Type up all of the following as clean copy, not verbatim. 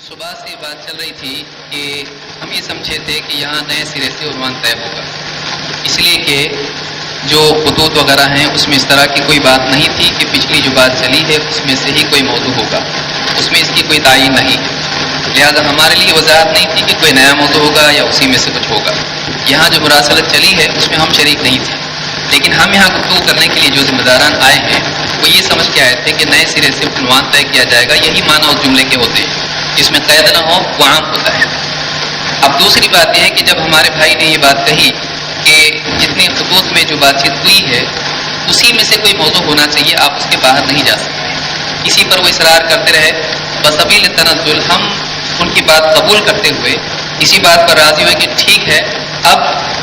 صبح سے بات چل رہی تھی کہ ہم یہ سمجھے تھے کہ یہاں نئے سرے سے عنوان طے ہوگا، اس لیے کہ جو خطوط وغیرہ ہیں اس میں اس طرح کی کوئی بات نہیں تھی کہ پچھلی جو بات چلی ہے اس میں سے ہی کوئی موضوع ہوگا، اس میں اس کی کوئی تعین نہیں ہے، لہذا ہمارے لیے وضاحت نہیں تھی کہ کوئی نیا موضوع ہوگا یا اسی میں سے کچھ ہوگا۔ یہاں جو مراسلت چلی ہے اس میں ہم شریک نہیں تھے، لیکن ہم یہاں گفتگو کرنے کے لیے جو ذمہ داران آئے ہیں وہ یہ سمجھ کے آئے تھے کہ نئے سرے سے عنوان طے کیا جائے گا، یہی معنی اس جملے کے ہوتے ہیں، جس میں قید نہ ہو وہ عام ہوتا ہے۔ اب دوسری بات یہ ہے کہ جب ہمارے بھائی نے یہ بات کہی کہ جتنی خطوط میں جو بات چیت ہوئی ہے اسی میں سے کوئی موضوع ہونا چاہیے، آپ اس کے باہر نہیں جا سکتے، اسی پر وہ اصرار کرتے رہے۔ بسبیل تنزل ہم ان کی بات قبول کرتے ہوئے اسی بات پر راضی ہوئے کہ ٹھیک ہے، اب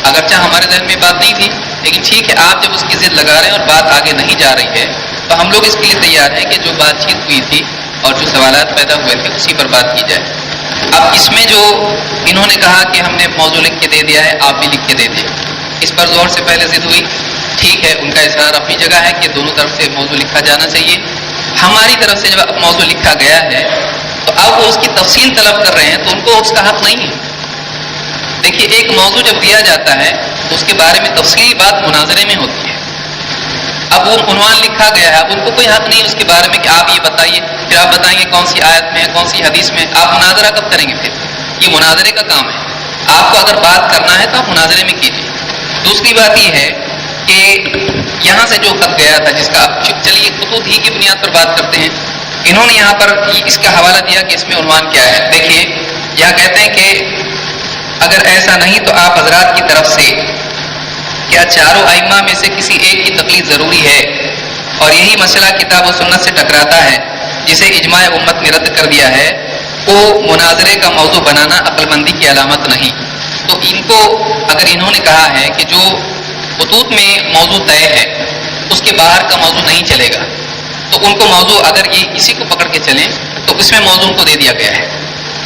اگرچہ ہمارے ذہن میں بات نہیں تھی لیکن ٹھیک ہے، آپ جب اس کی ضد لگا رہے ہیں اور بات آگے نہیں جا رہی ہے تو ہم لوگ اس کے لیے تیار ہیں کہ جو بات چیت ہوئی تھی اور جو سوالات پیدا ہوئے تھے اسی پر بات کی جائے۔ اب اس میں جو انہوں نے کہا کہ ہم نے موضوع لکھ کے دے دیا ہے، آپ بھی لکھ کے دے دیں، اس پر زور سے پہلے ضد ہوئی۔ ٹھیک ہے، ان کا اصرار اپنی جگہ ہے کہ دونوں طرف سے موضوع لکھا جانا چاہیے۔ ہماری طرف سے جب موضوع لکھا گیا ہے تو اب وہ اس کی تفصیل طلب کر رہے ہیں تو ان کو اس کا حق نہیں ہے۔ دیکھیے، ایک موضوع جب دیا جاتا ہے تو اس کے بارے میں تفصیلی بات مناظرے میں ہوتی ہے۔ اب وہ عنوان لکھا گیا ہے، اب ان کو کوئی حق نہیں اس کے بارے میں کہ آپ یہ بتائیے، پھر آپ بتائیں گے کون سی آیت میں ہے، کون سی حدیث میں ہے، آپ مناظرہ کب کریں گے؟ پھر یہ مناظرے کا کام ہے، آپ کو اگر بات کرنا ہے تو آپ مناظرے میں کیجیے۔ دوسری بات یہ ہے کہ یہاں سے جو خط گیا تھا جس کا آپ چلیے خطوط ہی کی بنیاد پر بات کرتے ہیں، انہوں نے یہاں پر اس کا حوالہ دیا کہ اس میں عنوان کیا ہے۔ دیکھیے، یہاں کہتے ہیں کہ اگر ایسا نہیں تو آپ حضرات کی طرف سے کیا چاروں ائمہ میں سے کسی ایک کی تقلید ضروری ہے، اور یہی مسئلہ کتاب و سنت سے ٹکراتا ہے جسے اجماع امت نے رد کر دیا ہے، کو مناظرے کا موضوع بنانا عقل مندی کی علامت نہیں۔ تو ان کو اگر انہوں نے کہا ہے کہ جو خطوط میں موضوع طے ہے اس کے باہر کا موضوع نہیں چلے گا، تو ان کو موضوع اگر یہ اسی کو پکڑ کے چلیں تو اس میں موضوع کو دے دیا گیا ہے۔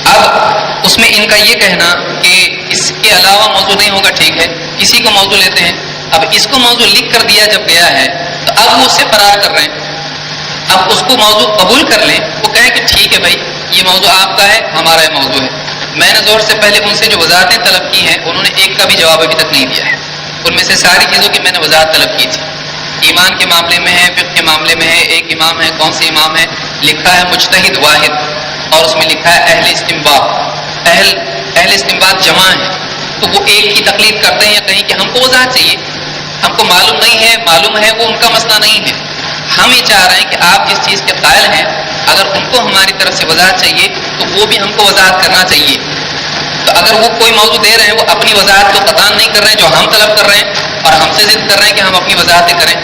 اب اس میں ان کا یہ کہنا کہ اس کے علاوہ موضوع نہیں ہوگا، ٹھیک ہے، اسی کو موضوع لیتے ہیں۔ اب اس کو موضوع لکھ کر دیا جب گیا ہے تو اب وہ اس سے فرار کر رہے ہیں، اب اس کو موضوع قبول کر لیں، وہ کہیں کہ ٹھیک ہے بھائی، یہ موضوع آپ کا ہے، ہمارا یہ موضوع ہے۔ میں نے زور سے پہلے ان سے جو وضاحتیں طلب کی ہیں انہوں نے ایک کا بھی جواب ابھی تک نہیں دیا ہے۔ ان میں سے ساری چیزوں کی میں نے وضاحت طلب کی تھی، ایمان کے معاملے میں ہے، فقہ کے معاملے میں ہے، ایک امام ہے، کون سے امام ہے، لکھا ہے مجتہد واحد، اور اس میں لکھا ہے اہل استنباط، اہل استنباط جمع ہے، تو وہ ایک کی تقلید کرتے ہیں یا کہیں کہ ہم کو وضاحت چاہیے، ہم کو معلوم نہیں ہے، معلوم ہے وہ ان کا مسئلہ نہیں ہے۔ ہم یہ چاہ رہے ہیں کہ آپ جس چیز کے قائل ہیں اگر ان کو ہماری طرف سے وضاحت چاہیے تو وہ بھی ہم کو وضاحت کرنا چاہیے۔ تو اگر وہ کوئی موضوع دے رہے ہیں وہ اپنی وضاحت کو قطعاً نہیں کر رہے ہیں جو ہم طلب کر رہے ہیں، اور ہم سے ضد کر رہے ہیں کہ ہم اپنی وضاحتیں کریں۔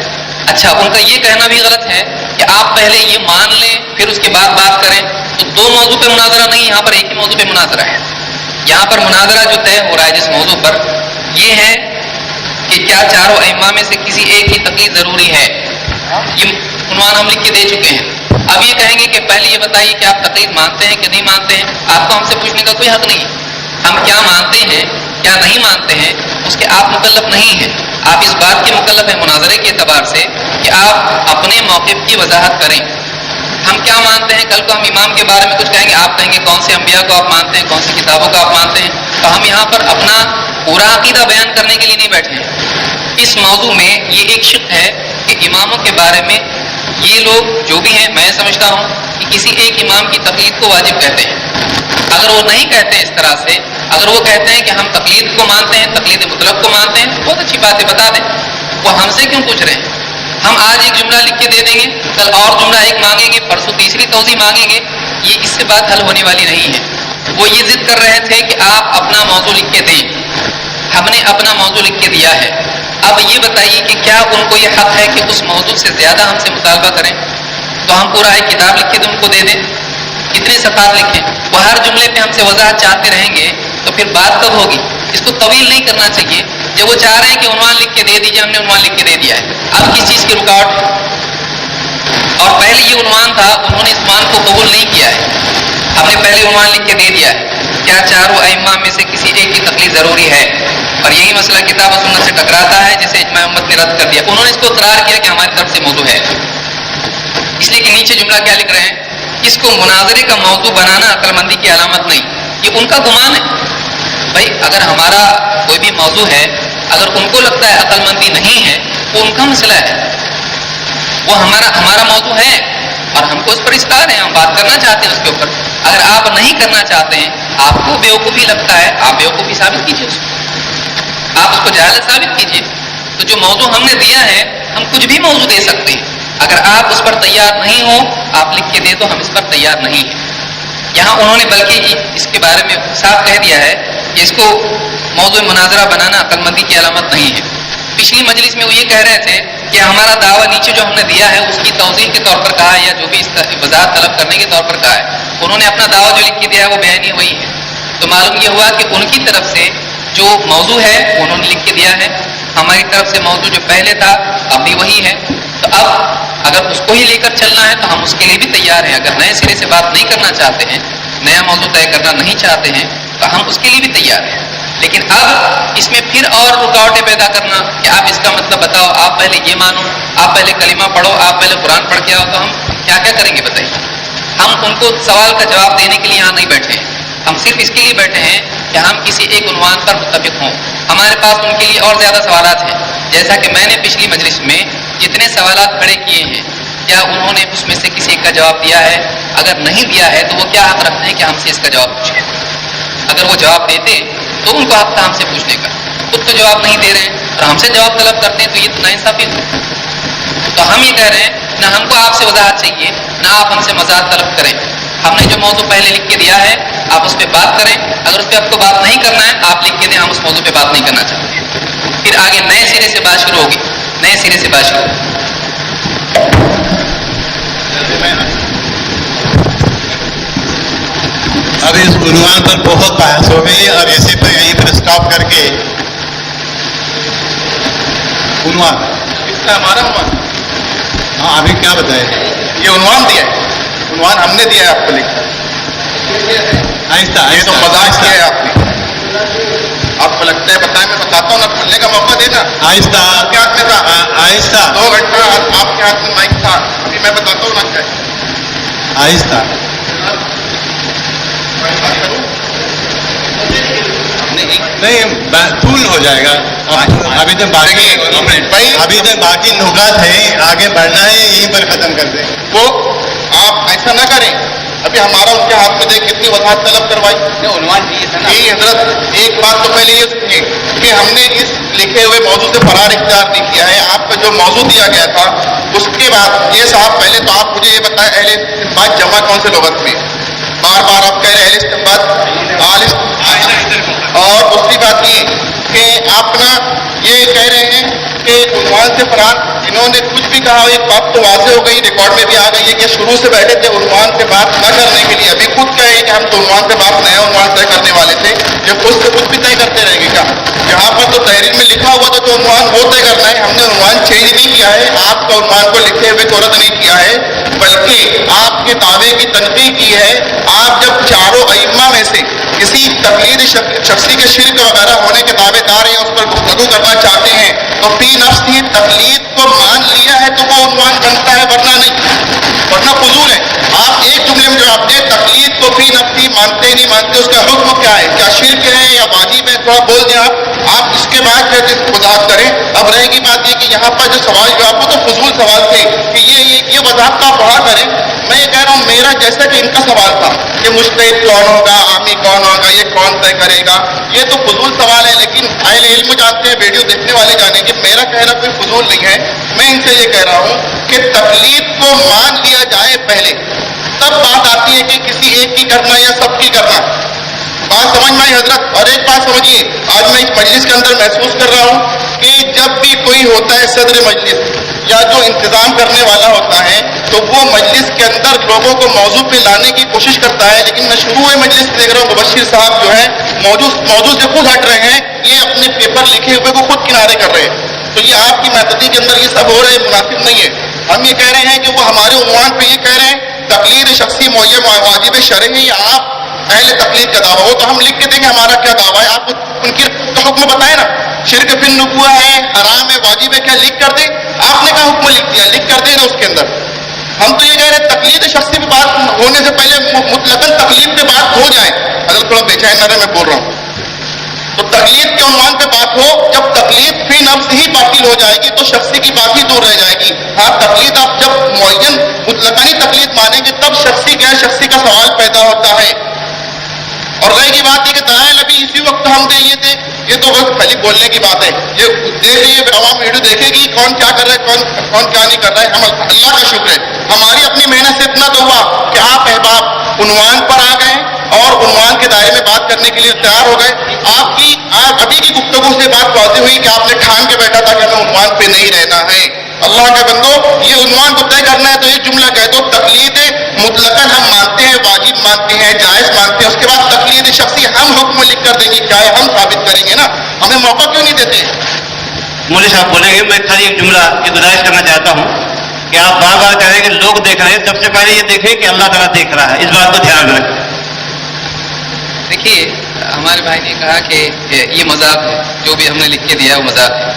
اچھا، ان کا یہ کہنا بھی غلط ہے کہ آپ پہلے یہ مان لیں پھر اس کے بعد بات کریں، تو دو موضوع پہ مناظرہ نہیں، یہاں پر ایک ہی موضوع پہ مناظرہ ہے۔ یہاں پر مناظرہ جو طے ہو رہا ہے جس موضوع پر یہ ہے کہ کیا چاروں ائمہ میں سے کسی ایک کی تقلید ضروری ہے، یہ عنوان ہم لکھ کے دے چکے ہیں۔ اب یہ کہیں گے کہ پہلے یہ بتائیے کہ آپ تقلید مانتے ہیں کہ نہیں مانتے ہیں، آپ کو ہم سے پوچھنے کا کوئی حق نہیں ہے۔ ہم کیا مانتے ہیں کیا نہیں مانتے ہیں اس کے آپ مکلف نہیں ہیں، آپ اس بات کے مکلف ہیں مناظرے کے اعتبار سے کہ آپ اپنے موقف کی وضاحت کریں۔ ہم کیا مانتے ہیں، کل کو ہم امام کے بارے میں کچھ کہیں گے، آپ کہیں گے کون سے انبیاء کو آپ مانتے ہیں، کون سی کتابوں کو آپ مانتے ہیں، تو ہم یہاں پر اپنا پورا عقیدہ بیان کرنے کے لیے نہیں بیٹھے ہیں۔ اس موضوع میں یہ ایک شق ہے کہ اماموں کے بارے میں یہ لوگ جو بھی ہیں، میں سمجھتا ہوں کہ کسی ایک امام کی تقلید کو واجب کہتے ہیں۔ اگر وہ نہیں کہتے ہیں اس طرح سے، اگر وہ کہتے ہیں کہ ہم تقلید کو مانتے ہیں، تقلید مطلق کو مانتے ہیں، تو بہت اچھی بات ہے، بتا دیں، وہ ہم سے کیوں پوچھ رہے ہیں؟ ہم آج ایک جملہ لکھ کے دے دیں گے، کل اور جملہ ایک مانگیں گے، پرسوں تیسری توضیح مانگیں گے، یہ اس سے بات حل ہونے والی نہیں ہے۔ وہ یہ ضد کر رہے تھے کہ آپ اپنا موضوع لکھ کے دیں، ہم نے اپنا موضوع لکھ کے دیا ہے۔ اب یہ بتائیے کہ کیا ان کو یہ حق ہے کہ اس موضوع سے زیادہ ہم سے مطالبہ کریں؟ تو ہم پورا ایک کتاب لکھ کے ان کو دے دیں، کتنے صفحات لکھیں، وہ ہر جملے پہ ہم سے وضاحت چاہتے رہیں گے تو پھر بات کب ہوگی؟ اس کو طویل نہیں کرنا چاہیے۔ جب وہ چاہ رہے ہیں کہ عنوان لکھ کے دے دیجیے، ہم نے عنوان لکھ کے دے دیا ہے، اب کس چیز کی رکاوٹ ہے؟ اور پہلے یہ عنوان تھا، انہوں نے اس عنوان کو قبول نہیں کیا ہے، ہم نے پہلے عنوان لکھ کے دے دیا ہے، کیا چاروں ائمہ میں سے کسی ایک کی تقلید ضروری ہے، اور یہی مسئلہ کتاب و سنت سے ٹکراتا ہے جسے اجماع امت نے رد کر دیا۔ انہوں نے اس کو اقرار کیا کہ ہماری طرف سے موضوع ہے، اس لیے کہ نیچے جملہ کیا لکھ رہے ہیں اس کو مناظرے کا موضوع بنانا عقل مندی کی علامت نہیں، یہ ان کا گمان ہے. بھائی اگر ہمارا کوئی بھی موضوع ہے، اگر ان کو لگتا ہے عقل مندی نہیں ہے، وہ ان کا مسئلہ ہے. وہ ہمارا موضوع ہے اور ہم کو اس پر اصرار ہے، ہم بات کرنا چاہتے ہیں اس کے اوپر. اگر آپ نہیں کرنا چاہتے ہیں، آپ کو بیوقوفی لگتا ہے، آپ بیوقوفی ثابت کیجیے اس کو، آپ اس کو جہالت ثابت کیجیے. تو جو موضوع ہم نے دیا ہے، ہم کچھ بھی موضوع دے سکتے ہیں. اگر آپ اس پر تیار نہیں ہو، آپ لکھ کے دے دو ہم اس پر تیار نہیں ہیں. یہاں انہوں نے بلکہ اس کے بارے میں صاف کہہ دیا ہے کہ اس کو موضوع مناظرہ بنانا عقل مندی کی علامت نہیں ہے. پچھلی مجلس میں وہ یہ کہہ رہے تھے کہ ہمارا دعویٰ نیچے جو ہم نے دیا ہے اس کی توضیح کے طور پر کہا ہے، یا جو بھی اس وضاحت طلب کرنے کے طور پر کہا ہے. انہوں نے اپنا دعویٰ جو لکھ کے دیا ہے وہ بیانیہ وہی ہے. تو معلوم یہ ہوا کہ ان کی طرف سے جو موضوع ہے انہوں نے لکھ کے دیا ہے، ہماری طرف سے موضوع جو پہلے تھا اب بھی وہی ہے. تو اب اگر اس کو ہی لے کر چلنا ہے تو ہم اس کے لیے بھی تیار ہیں. اگر نئے سرے سے بات نہیں کرنا چاہتے ہیں، نیا موضوع طے کرنا نہیں چاہتے ہیں، تو ہم اس کے لیے بھی تیار ہیں. لیکن اب اس میں پھر اور رکاوٹیں پیدا کرنا کہ آپ اس کا مطلب بتاؤ، آپ پہلے یہ مانو، آپ پہلے کلمہ پڑھو، آپ پہلے قرآن پڑھ کے آؤ، تو ہم کیا کیا کریں گے بتائیے. ہم ان کو سوال کا جواب دینے کے لیے یہاں نہیں بیٹھے ہیں، ہم صرف اس کے لیے بیٹھے ہیں کہ ہم کسی ایک عنوان پر متفق ہوں. ہمارے پاس ان کے لیے اور زیادہ سوالات ہیں. جیسا کہ میں نے پچھلی مجلس میں جتنے سوالات کھڑے کیے ہیں، کیا انہوں نے اس میں سے کسی ایک کا جواب دیا ہے؟ اگر نہیں دیا ہے تو وہ کیا حق رکھتے ہیں کہ ہم سے اس کا جواب پوچھیں؟ اگر وہ جواب دیتے تو ان کو حق تھا ہم سے پوچھنے کا. خود تو جواب نہیں دے رہے ہیں اور ہم سے جواب طلب کرتے ہیں، تو یہ تو ناانصافی ہے. تو ہم یہ کہہ رہے ہیں نہ ہم کو آپ سے وضاحت چاہیے، نہ آپ ہم سے وضاحت طلب کریں. ہم نے جو موضوع پہلے لکھ کے دیا ہے آپ اس پہ بات کریں. اگر اس پہ آپ کو بات نہیں کرنا ہے آپ لکھ کے دیں، ہم اس موضوع پہ بات نہیں کرنا چاہتے ہیں. پھر آگے نئے سرے سے بات شروع ہوگی، نئے سرے سے بات شروع ہوگی. اب اس عنوان پر بہت بحث ہو گئی اور اسی پہ یہیں پر اسٹاپ کر کے عنوان اس کا ہمارا عنوان، ہاں ابھی کیا بتائے، یہ عنوان دیا ہے، عنوان ہم نے دیا ہے آپ کو لکھ کر. آہستہ یہ تو آہستہ مذاق کیا ہے آپ نے. آپ کو لگتا ہے بتائیں، میں بتاتا ہوں نا، کھلنے کا موقع دینا. آہستہ آپ کے ہاتھ میں تھا، آہستہ 2 گھنٹہ آپ کے ہاتھ میں مائک تھا. ابھی میں بتاتا ہوں نا کیا ہے. آہستہ نہیں طول ہو جائے گا. ابھی تو باقی نکات ہیں، آگے بڑھنا ہے، یہیں پر ختم کر دیں. وہ آپ ایسا نہ کریں. ابھی ہمارا ان کے ہاتھ میں دیکھ کتنی وضاحت طلب کروائی. عنوان دیے تھا نا. جی حضرت، ایک بات تو پہلے یہ سنیے کہ ہم نے اس لکھے ہوئے موضوع سے فرار اختیار نہیں کیا ہے. آپ کا جو موضوع دیا گیا تھا اس کے بعد یہ صاحب، پہلے تو آپ مجھے یہ بتائیں اہل استنباط جمع کون سے لغت میں؟ بار بار آپ کہہ رہے ہیں اہل استنباط. اور دوسری بات یہ کہ آپ نا یہ کہہ رہے ہیں کہ عنوان سے فرار. انہوں نے کچھ بھی کہا، ایک بات تو واضح ہو گئی، ریکارڈ میں بھی آ گئی ہے کہ شروع سے بیٹھے تھے عنوان سے بات نہ کرنے کے لیے. ابھی خود کہے کہ ہم تو عنوان سے بات نیا عنوان طے کرنے والے تھے. یہ خود سے کچھ بھی طے کرتے رہیں گے کیا؟ یہاں پر تو تحریر میں لکھا ہوا تھا جو عنوان وہ طے کرنا ہے. ہم نے عنوان چینج نہیں کیا ہے، آپ کا عنوان کو لکھے ہوئے کو رد نہیں کیا ہے، بلکہ آپ کے دعوے کی تنقید کی ہے. آپ جب چاروں ائمہ میں سے کسی تقلید شخصی کے شرک وغیرہ ہونے کے دعوے دار ہیں، اس پر گفتگو کرنا چاہتے ہیں، تو فی نفس ہی تقلید کو مان لیا ہے تو وہ عنوان بنتا ہے، ورنہ نہیں، ورنہ فضول ہے. آپ ایک جملے میں جواب دیں، تقلید کو فی نفس ہی مانتے نہیں مانتے، اس کا حکم کیا ہے؟ کیا شرک ہے یا واجب ہے؟ تھوڑا بول دیں آپ اس کے بعد پھر وضاحت کریں. اب رہے گی بات یہ کہ یہاں پر جو سوال جو آپ کو تو فضول سوال تھے کہ یہ وضاحت آپ پڑھا کریں. میں یہ کہہ رہا ہوں میرا جیسا کہ ان کا سوال تھا کہ مجتہد کون ہوگا، عامی کون ہوگا، یہ کون طے کرے گا، یہ تو فضول سوال ہے. لیکن اہل علم جانتے ہیں، ویڈیو دیکھنے والے جانیں گے، میرا کہنا کوئی فضول نہیں ہے. میں ان سے یہ کہہ رہا ہوں کہ تقلید کو مان لیا جائے پہلے، تب بات آتی ہے کہ کسی ایک کی کرنا یا سب کی کرنا. بات سمجھ میں آئی حضرت؟ اور ایک بات سمجھیے، آج میں اس مجلس کے اندر محسوس کر رہا ہوں کہ جب بھی کوئی ہوتا ہے صدر مجلس یا جو انتظام کرنے والا ہوتا ہے، تو وہ مجلس کے اندر لوگوں کو موضوع پہ لانے کی کوشش کرتا ہے. لیکن میں شروع ہوئے مجلس دیکھ رہا ہوں مبشر صاحب جو ہے موضوع سے خود ہٹ رہے ہیں، یہ اپنے پیپر لکھے ہوئے کو خود کنارے کر رہے ہیں. تو یہ آپ کی محدودی کے اندر یہ سب ہو رہا ہے، مناسب نہیں ہے. ہم یہ کہہ رہے ہیں کہ وہ ہمارے عنوان پہ یہ کہہ رہے ہیں تقلید شخصی معین واجب شرعی، یا آپ اہل تقلید کا دعویٰ ہو تو ہم لکھ کے دیں گے ہمارا کیا دعویٰ ہے. آپ ان کی حکم بتائیں نا، شرک فی النبوہ ہے، حرام ہے، واجب ہے، کیا لکھ کر دیں؟ آپ نے کہا حکم لکھ دیا، لکھ کر دیں نا اس کے اندر. ہم تو یہ کہہ رہے ہیں تقلید شخصی پہ بات ہونے سے پہلے مطلقاً تقلید پہ بات ہو جائے. حضرت تھوڑا بے چین نہ رہے، میں بول رہا ہوں. تو تقلید کے عنوان پہ بات ہو، جب تقلید فی نفس ہی باطل ہو جائے گی تو شخصی کی بات ہی دور رہ جائے گی. ہاں تقلید آپ جب معین مطلقاً تقلید مانیں گے تب شخصی غیر شخصی کا سوال پیدا ہوتا ہے. اور رہے کی بات ہے کہ دلائل ابھی اسی وقت ہم دے یہ تھے، یہ تو بس خالی بولنے کی بات ہے. یہ دیکھ لیے عوام ویڈیو دیکھے گی کون کیا کر رہا ہے، کون کیا نہیں کر رہا ہے. ہم اللہ کا شکر ہے ہماری اپنی محنت سے اتنا تو ہوا کہ آپ احباب عنوان پر آ گئے اور عنوان کے دائرے میں بات کرنے کے لیے تیار ہو گئے. آپ ابھی کی گفتگو سے بات واضح ہوئی کہ آپ نے ٹھان کے بیٹھا تھا کہ ہمیں عنوان پہ نہیں رہنا ہے. اللہ کے بندو، یہ عنوان کو طے کرنا ہے تو ایک جملہ کہہ دو، تقلید مطلقاً ہم مانتے ہیں، واجب مانتے ہیں، جائز مانتے ہیں. اس کے بعد تقلید شخصی ہم حکم لکھ کر دیں گے، کیا ہے ہم ثابت کریں گے نا. ہمیں موقع کیوں نہیں دیتے؟ مولوی صاحب بولیں گے. میں خالی ایک جملہ کی گزارش کرنا چاہتا ہوں کہ آپ بار بار کہہ رہے ہیں کہ لوگ دیکھ رہے ہیں. سب سے پہلے یہ دیکھیں کہ اللہ تعالیٰ دیکھ رہا ہے، اس بات کو دھیان رکھیں. دیکھیے ہمارے بھائی نے کہا کہ یہ مذاق ہے، جو بھی ہم نے لکھ کے دیا ہے وہ مذاق ہے.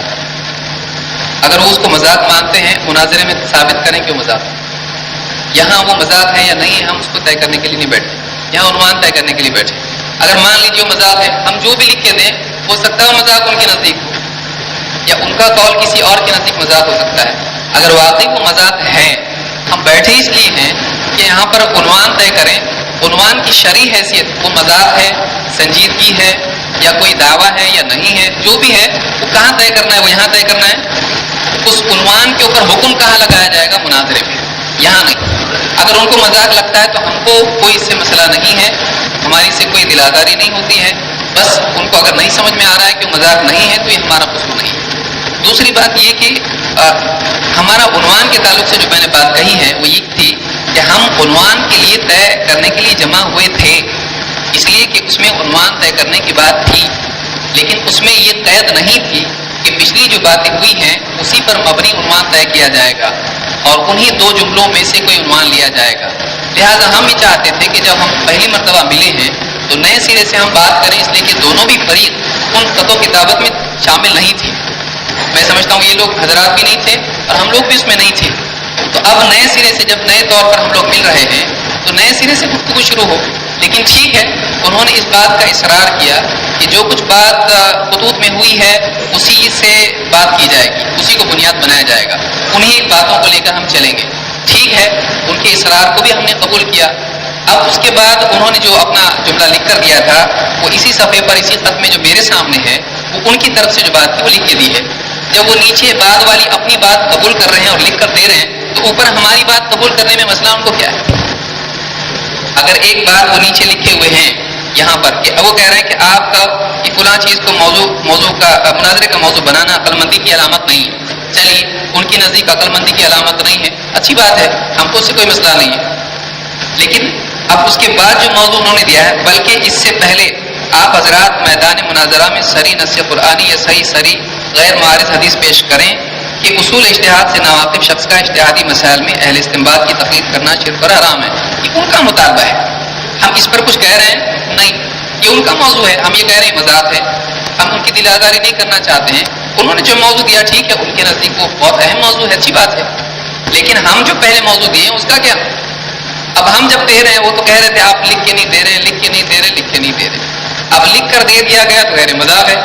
اگر وہ اس کو مذاق مانتے ہیں مناظرے میں ثابت کریں کہ وہ مذاق ہے. یہاں وہ مذاق ہے یا نہیں ہے ہم اس کو طے کرنے کے لیے نہیں بیٹھے، یہاں عنوان طے کرنے کے لیے بیٹھے. اگر مان لیجیے وہ مذاق ہے، ہم جو بھی لکھ کے دیں ہو سکتا ہے وہ مذاق ان کے نزدیک ہو یا ان کا قول کسی اور کے نزدیک مذاق ہو سکتا ہے. اگر واقعی وہ مذاق ہے، ہم بیٹھے اس لیے ہیں کہ یہاں پر عنوان طے کریں. عنوان کی شرعی حیثیت وہ مذاق ہے، سنجیدگی ہے یا کوئی دعویٰ ہے یا نہیں ہے، جو بھی ہے وہ کہاں طے کرنا ہے، وہ یہاں طے کرنا ہے. اس عنوان کے اوپر حکم کہاں لگایا جائے گا؟ مناظرے میں، یہاں نہیں. اگر ان کو مذاق لگتا ہے تو ہم کو کوئی اس سے مسئلہ نہیں ہے، ہماری سے کوئی دل آزاری نہیں ہوتی ہے. بس ان کو اگر نہیں سمجھ میں آ رہا ہے کہ مذاق نہیں ہے تو یہ ہمارا قصور نہیں ہے. دوسری بات یہ کہ ہمارا عنوان کے تعلق سے جو میں نے بات کہی ہے وہ یہ تھی کہ ہم عنوان کے لیے طے کرنے کے لیے جمع ہوئے تھے، اس لیے کہ اس میں عنوان طے کرنے کی بات تھی. لیکن اس میں یہ قید نہیں تھی کہ پچھلی جو باتیں ہوئی ہیں اسی پر مبنی عنوان طے کیا جائے گا اور انہی دو جملوں میں سے کوئی عنوان لیا جائے گا. لہٰذا ہم یہ چاہتے تھے کہ جب ہم پہلی مرتبہ ملے ہیں تو نئے سرے سے ہم بات کریں، اس لیے کہ دونوں بھی فریق ان خط و کتابت میں شامل نہیں تھے. میں سمجھتا ہوں یہ لوگ حضرات بھی نہیں تھے اور ہم لوگ بھی اس میں نہیں تھے. تو اب نئے سرے سے جب نئے طور پر ہم لوگ مل رہے ہیں تو نئے سرے سے گفتگو شروع ہو. لیکن ٹھیک ہے، انہوں نے اس بات کا اصرار کیا کہ جو کچھ بات خطوط میں ہوئی ہے اسی سے بات کی جائے گی، اسی کو بنیاد بنایا جائے گا، انہی باتوں کو لے کر ہم چلیں گے. ٹھیک ہے، ان کے اصرار کو بھی ہم نے قبول کیا. اب اس کے بعد انہوں نے جو اپنا جملہ لکھ کر دیا تھا وہ اسی صفحے پر، اسی خط میں جو میرے سامنے ہے وہ ان کی طرف سے جو بات تھی وہ لکھ کے دی ہے. جب وہ نیچے بعد والی اپنی بات قبول کر رہے ہیں اور لکھ کر دے رہے ہیں تو اوپر ہماری بات قبول کرنے میں مسئلہ ان کو کیا ہے؟ اگر ایک بات وہ نیچے لکھے ہوئے ہیں یہاں پر کہ وہ کہہ رہے ہیں کہ آپ کا یہ فلاں چیز کو موضوع کا مناظرے کا موضوع بنانا عقل مندی کی علامت نہیں ہے. چلیے ان کی نزدیک عقل مندی کی علامت نہیں ہے، اچھی بات ہے، ہم کو اس سے کوئی مسئلہ نہیں ہے. لیکن اب اس کے بعد جو موضوع انہوں نے دیا ہے، بلکہ اس سے پہلے آپ حضرات میدان مناظرہ میں سری نص قرآنی یا صحیح سری غیر معارض حدیث پیش کریں کہ اصول اجتہاد سے ناواقف شخص کا اجتہادی مسائل میں اہل استنباط کی تقلید کرنا شرک اور حرام ہے. یہ ان کا مطالبہ ہے، ہم اس پر کچھ کہہ رہے ہیں نہیں، یہ ان کا موضوع ہے. ہم یہ کہہ رہے ہیں مذاق ہے، ہم ان کی دل آزاری نہیں کرنا چاہتے ہیں. انہوں نے جو موضوع دیا ٹھیک ہے، ان کے نزدیک وہ بہت اہم موضوع ہے، اچھی بات ہے. لیکن ہم جو پہلے موضوع دیے ہیں اس کا کیا؟ اب ہم جب دے رہے ہیں وہ تو کہہ رہے تھے آپ لکھ کے نہیں دے رہے، لکھ کے نہیں دے رہے، لکھ کے نہیں دے رہے. اب لکھ کر دے دیا گیا تو غیر مذاق ہے.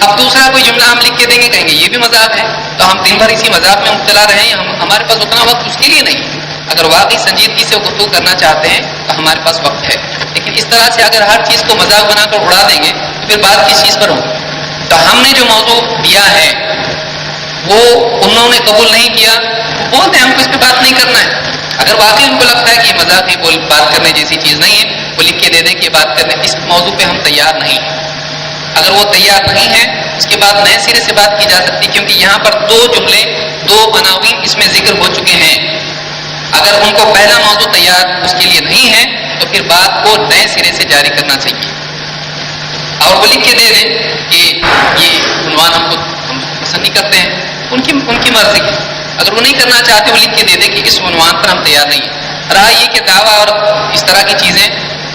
اب دوسرا کوئی جملہ ہم لکھ کے دیں گے کہیں گے یہ بھی مذاق ہے. تو ہم دن بھر اسی مذاق میں مبتلا رہے ہیں، ہمارے پاس اتنا وقت اس کے لیے نہیں. اگر واقعی سنجیدگی سے گفتگو کرنا چاہتے ہیں تو ہمارے پاس وقت ہے. لیکن اس طرح سے اگر ہر چیز کو مذاق بنا کر اڑا دیں گے تو پھر بات کس چیز پر ہوگی؟ تو ہم نے جو موضوع دیا ہے وہ انہوں نے قبول نہیں کیا، وہ بولتے ہیں ہم کو اس پہ بات نہیں کرنا ہے. اگر واقعی ان کو لگتا ہے کہ یہ مذاق ہے، بات کرنے جیسی چیز نہیں ہے، وہ لکھ کے دے دیں کہ بات کرنے اس موضوع پہ ہم تیار نہیں ہیں. اگر وہ تیار نہیں ہے اس کے بعد نئے سرے سے بات کی جا سکتی، کیونکہ یہاں پر دو جملے، دو عناوین اس میں ذکر ہو چکے ہیں. اگر ان کو پہلا موضوع تیار اس کے لیے نہیں ہے تو پھر بات کو نئے سرے سے جاری کرنا چاہیے اور وہ لکھ کے دے دیں کہ یہ عنوان ہم پسند نہیں کرتے ہیں. ان کی مرضی ہے. اگر وہ نہیں کرنا چاہتے وہ لکھ کے دے دیں کہ اس عنوان پر ہم تیار نہیں ہیں. رہا یہ کہ دعویٰ اور اس طرح کی چیزیں،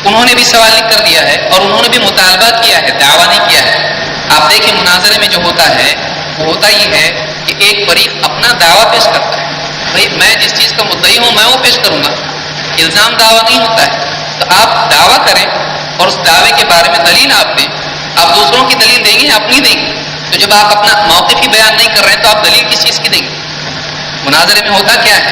انہوں نے بھی سوال لکھ کر دیا ہے اور انہوں نے بھی مطالبہ کیا ہے، دعویٰ نہیں کیا ہے. آپ دیکھیں مناظرے میں جو ہوتا ہے وہ ہوتا یہ ہے کہ ایک فریق اپنا دعویٰ پیش کرتا ہے بھائی میں جس چیز کا مدعی ہوں میں وہ پیش کروں گا. الزام دعویٰ نہیں ہوتا ہے. تو آپ دعویٰ کریں اور اس دعوے کے بارے میں دلیل آپ دیں. آپ دوسروں کی دلیل دیں گے اپنی دیں گے. تو جب آپ اپنا موقف ہی بیان نہیں کر رہے ہیں تو آپ دلیل کس چیز کی دیں گے؟ مناظرے میں ہوتا کیا ہے؟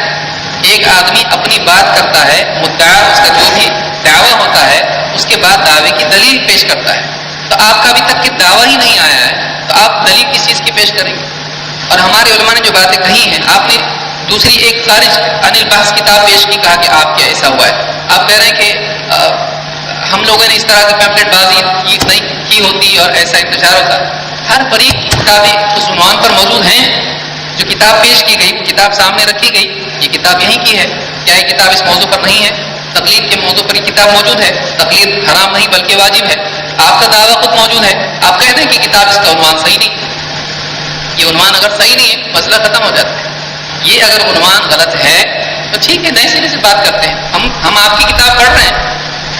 ایک آدمی اپنی بات کرتا ہے, مدعا اس کا جو بھی دعویٰ ہوتا ہے اس کے بعد دعوے کی دلیل پیش کرتا ہے. تو آپ کا ابھی تک کہ دعویٰ ہی نہیں آیا ہے تو آپ دلیل کس چیز کی پیش کریں گے؟ اور ہمارے علماء نے جو باتیں کہی ہیں, آپ نے دوسری ایک خارج عن البحث کتاب پیش کی, کہا کہ آپ کیا ایسا ہوا ہے. آپ کہہ رہے ہیں کہ ہم لوگوں نے اس طرح کی پیمفلیٹ بازی کی ہوتی اور ایسا انتشار ہوتا. ہر فریق کی کتابیں اس عنوان پر موجود ہیں. جو کتاب پیش کی گئی, کتاب سامنے رکھی گئی, یہ کتاب یہیں کی ہے. کیا یہ کتاب اس موضوع پر نہیں ہے؟ تقلید کے موضوع پر یہ کتاب موجود ہے. تقلید حرام نہیں بلکہ واجب ہے. آپ کا دعویٰ خود موجود ہے. آپ کہہ دیں کہ کتاب اس کا عنوان صحیح نہیں. یہ عنوان اگر صحیح نہیں ہے مسئلہ ختم ہو جاتا ہے. یہ اگر عنوان غلط ہے تو ٹھیک ہے, نئے سرے سے بات کرتے ہیں. ہم آپ کی کتاب پڑھ رہے ہیں,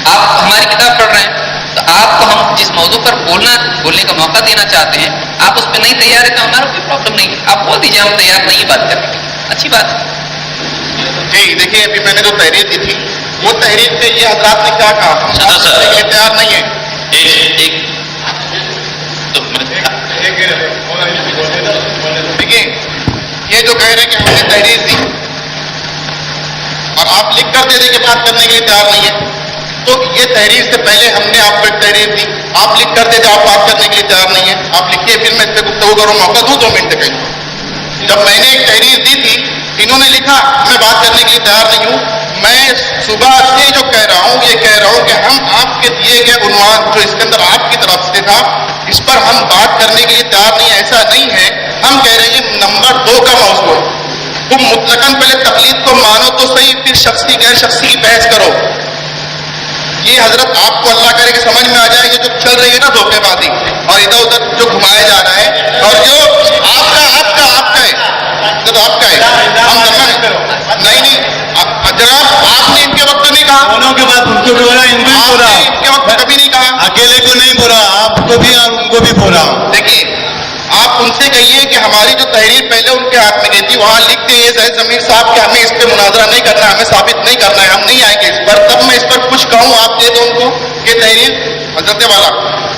آپ ہماری کتاب پڑھ رہے ہیں, تو آپ کو ہم جس موضوع پر بولنے کا موقع دینا چاہتے ہیں آپ اس پہ نہیں تیار ہے تو ہمارا کوئی پرابلم نہیں ہے. آپ بول دیجیے ہم تیار نہیں بات کرنے کی, اچھی بات ہے. جی دیکھیے, ابھی میں نے جو تحریر دی تھی وہ تحریر سے یہ حضرات نے کیا کہا, تیار نہیں ہے. دیکھیے یہ جو کہہ رہے ہیں کہ ہم نے تحریر دی اور آپ لکھ کر دے دیں کہ بات کرنے کے لیے تیار نہیں ہے, تو یہ تحریر سے پہلے ہم نے آپ کو ایک تحریر دی, آپ لکھ کر دے دیں آپ بات کرنے کے لیے تیار نہیں ہے. آپ لکھیے پھر میں اس پہ گفتگو کروں, موقع دوں 2 منٹ کہیں. جب میں نے ایک تحریر دی تھی انہوں نے لکھا میں بات کرنے کے لیے تیار نہیں ہوں. میں صبح سے جو کہہ رہا ہوں یہ کہہ رہا ہوں کہ ہم آپ کے دیے گئے عنوان جو اس کے اندر آپ کی طرف سے تھا اس پر ہم بات کرنے کے لیے تیار نہیں. ایسا نہیں ہے. ہم کہہ رہے ہیں نمبر 2 کا موضوع ہے. تم مطلقاً پہلے تقلید کو مانو تو صحیح, پھر شخصی غیر شخصی کی بحث کرو. یہ حضرت آپ کو اللہ کرے کہ سمجھ میں آ جائے کہ جو چل رہی ہے نا دھوکے بازی اور ادھر ادھر جو گھمایا جا رہا ہے اور جو آپ کا ہے تو آپ کا ہے, ہم کرنا ہے نہیں جناب, آپ نے ان کے وقت نہیں کہا, دونوں کے بعد ان کو بھی بولا, ان کو بھی بولا, ان کے وقت کبھی نہیں کہا, اکیلے کو نہیں بولا, آپ کو بھی اور ان کو بھی بولا. دیکھیے آپ ان سے کہیے کہ ہماری جو تحریر پہلے ان کے ہاتھ میں گئی تھی وہاں لکھ کے زید ضمیر صاحب کہ ہمیں اس پہ مناظرہ نہیں کرنا, ہمیں ثابت نہیں کرنا ہے, ہم نہیں آئیں گے اس پر. تب میں اس پر کچھ کہوں, آپ دے دو ان کو یہ تحریر حضرت والا.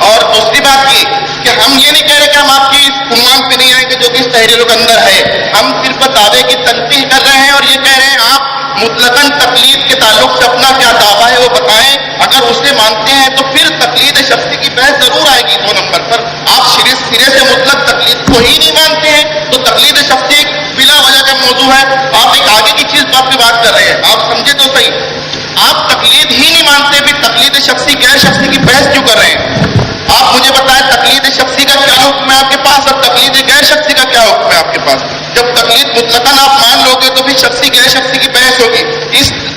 اور دوسری بات یہ کہ ہم یہ نہیں کہہ رہے کہ ہم آپ کی اس عنوان پہ نہیں آئیں گے جو کہ اس تحریروں کے اندر ہے. ہم صرف دعوے کی تنقید کر رہے ہیں اور یہ کہہ رہے ہیں آپ مطلقاً تقلید کے تعلق سے اپنا کیا دعویٰ ہے وہ بتائیں. اگر اسے مانتے ہیں تو پھر تقلید شخصی کی بحث ضرور آئے گی 2 نمبر پر. آپ سرے سے مطلق تقلید کو ہی نہیں مانتے ہیں تو تقلید شخصی ایک بلا وجہ کا موضوع ہے. آپ ایک آگے کی چیز آپ کی بات کر رہے ہیں, آپ سمجھے تو صحیح. آپ تقلید ہی نہیں مانتے پھر تقلید شخصی غیر شخصی کی بحث کیوں کر رہے ہیں؟ آپ مجھے بتائیں تقلید شخصی کا کیا حکم ہے آپ کے پاس اور تقلید غیر شخصی کا کیا حکم ہے آپ کے پاس؟ جب تقلید مطلقاً آپ مان لو گے تو پھر شخصی غیر شخصی کی بحث ہوگی.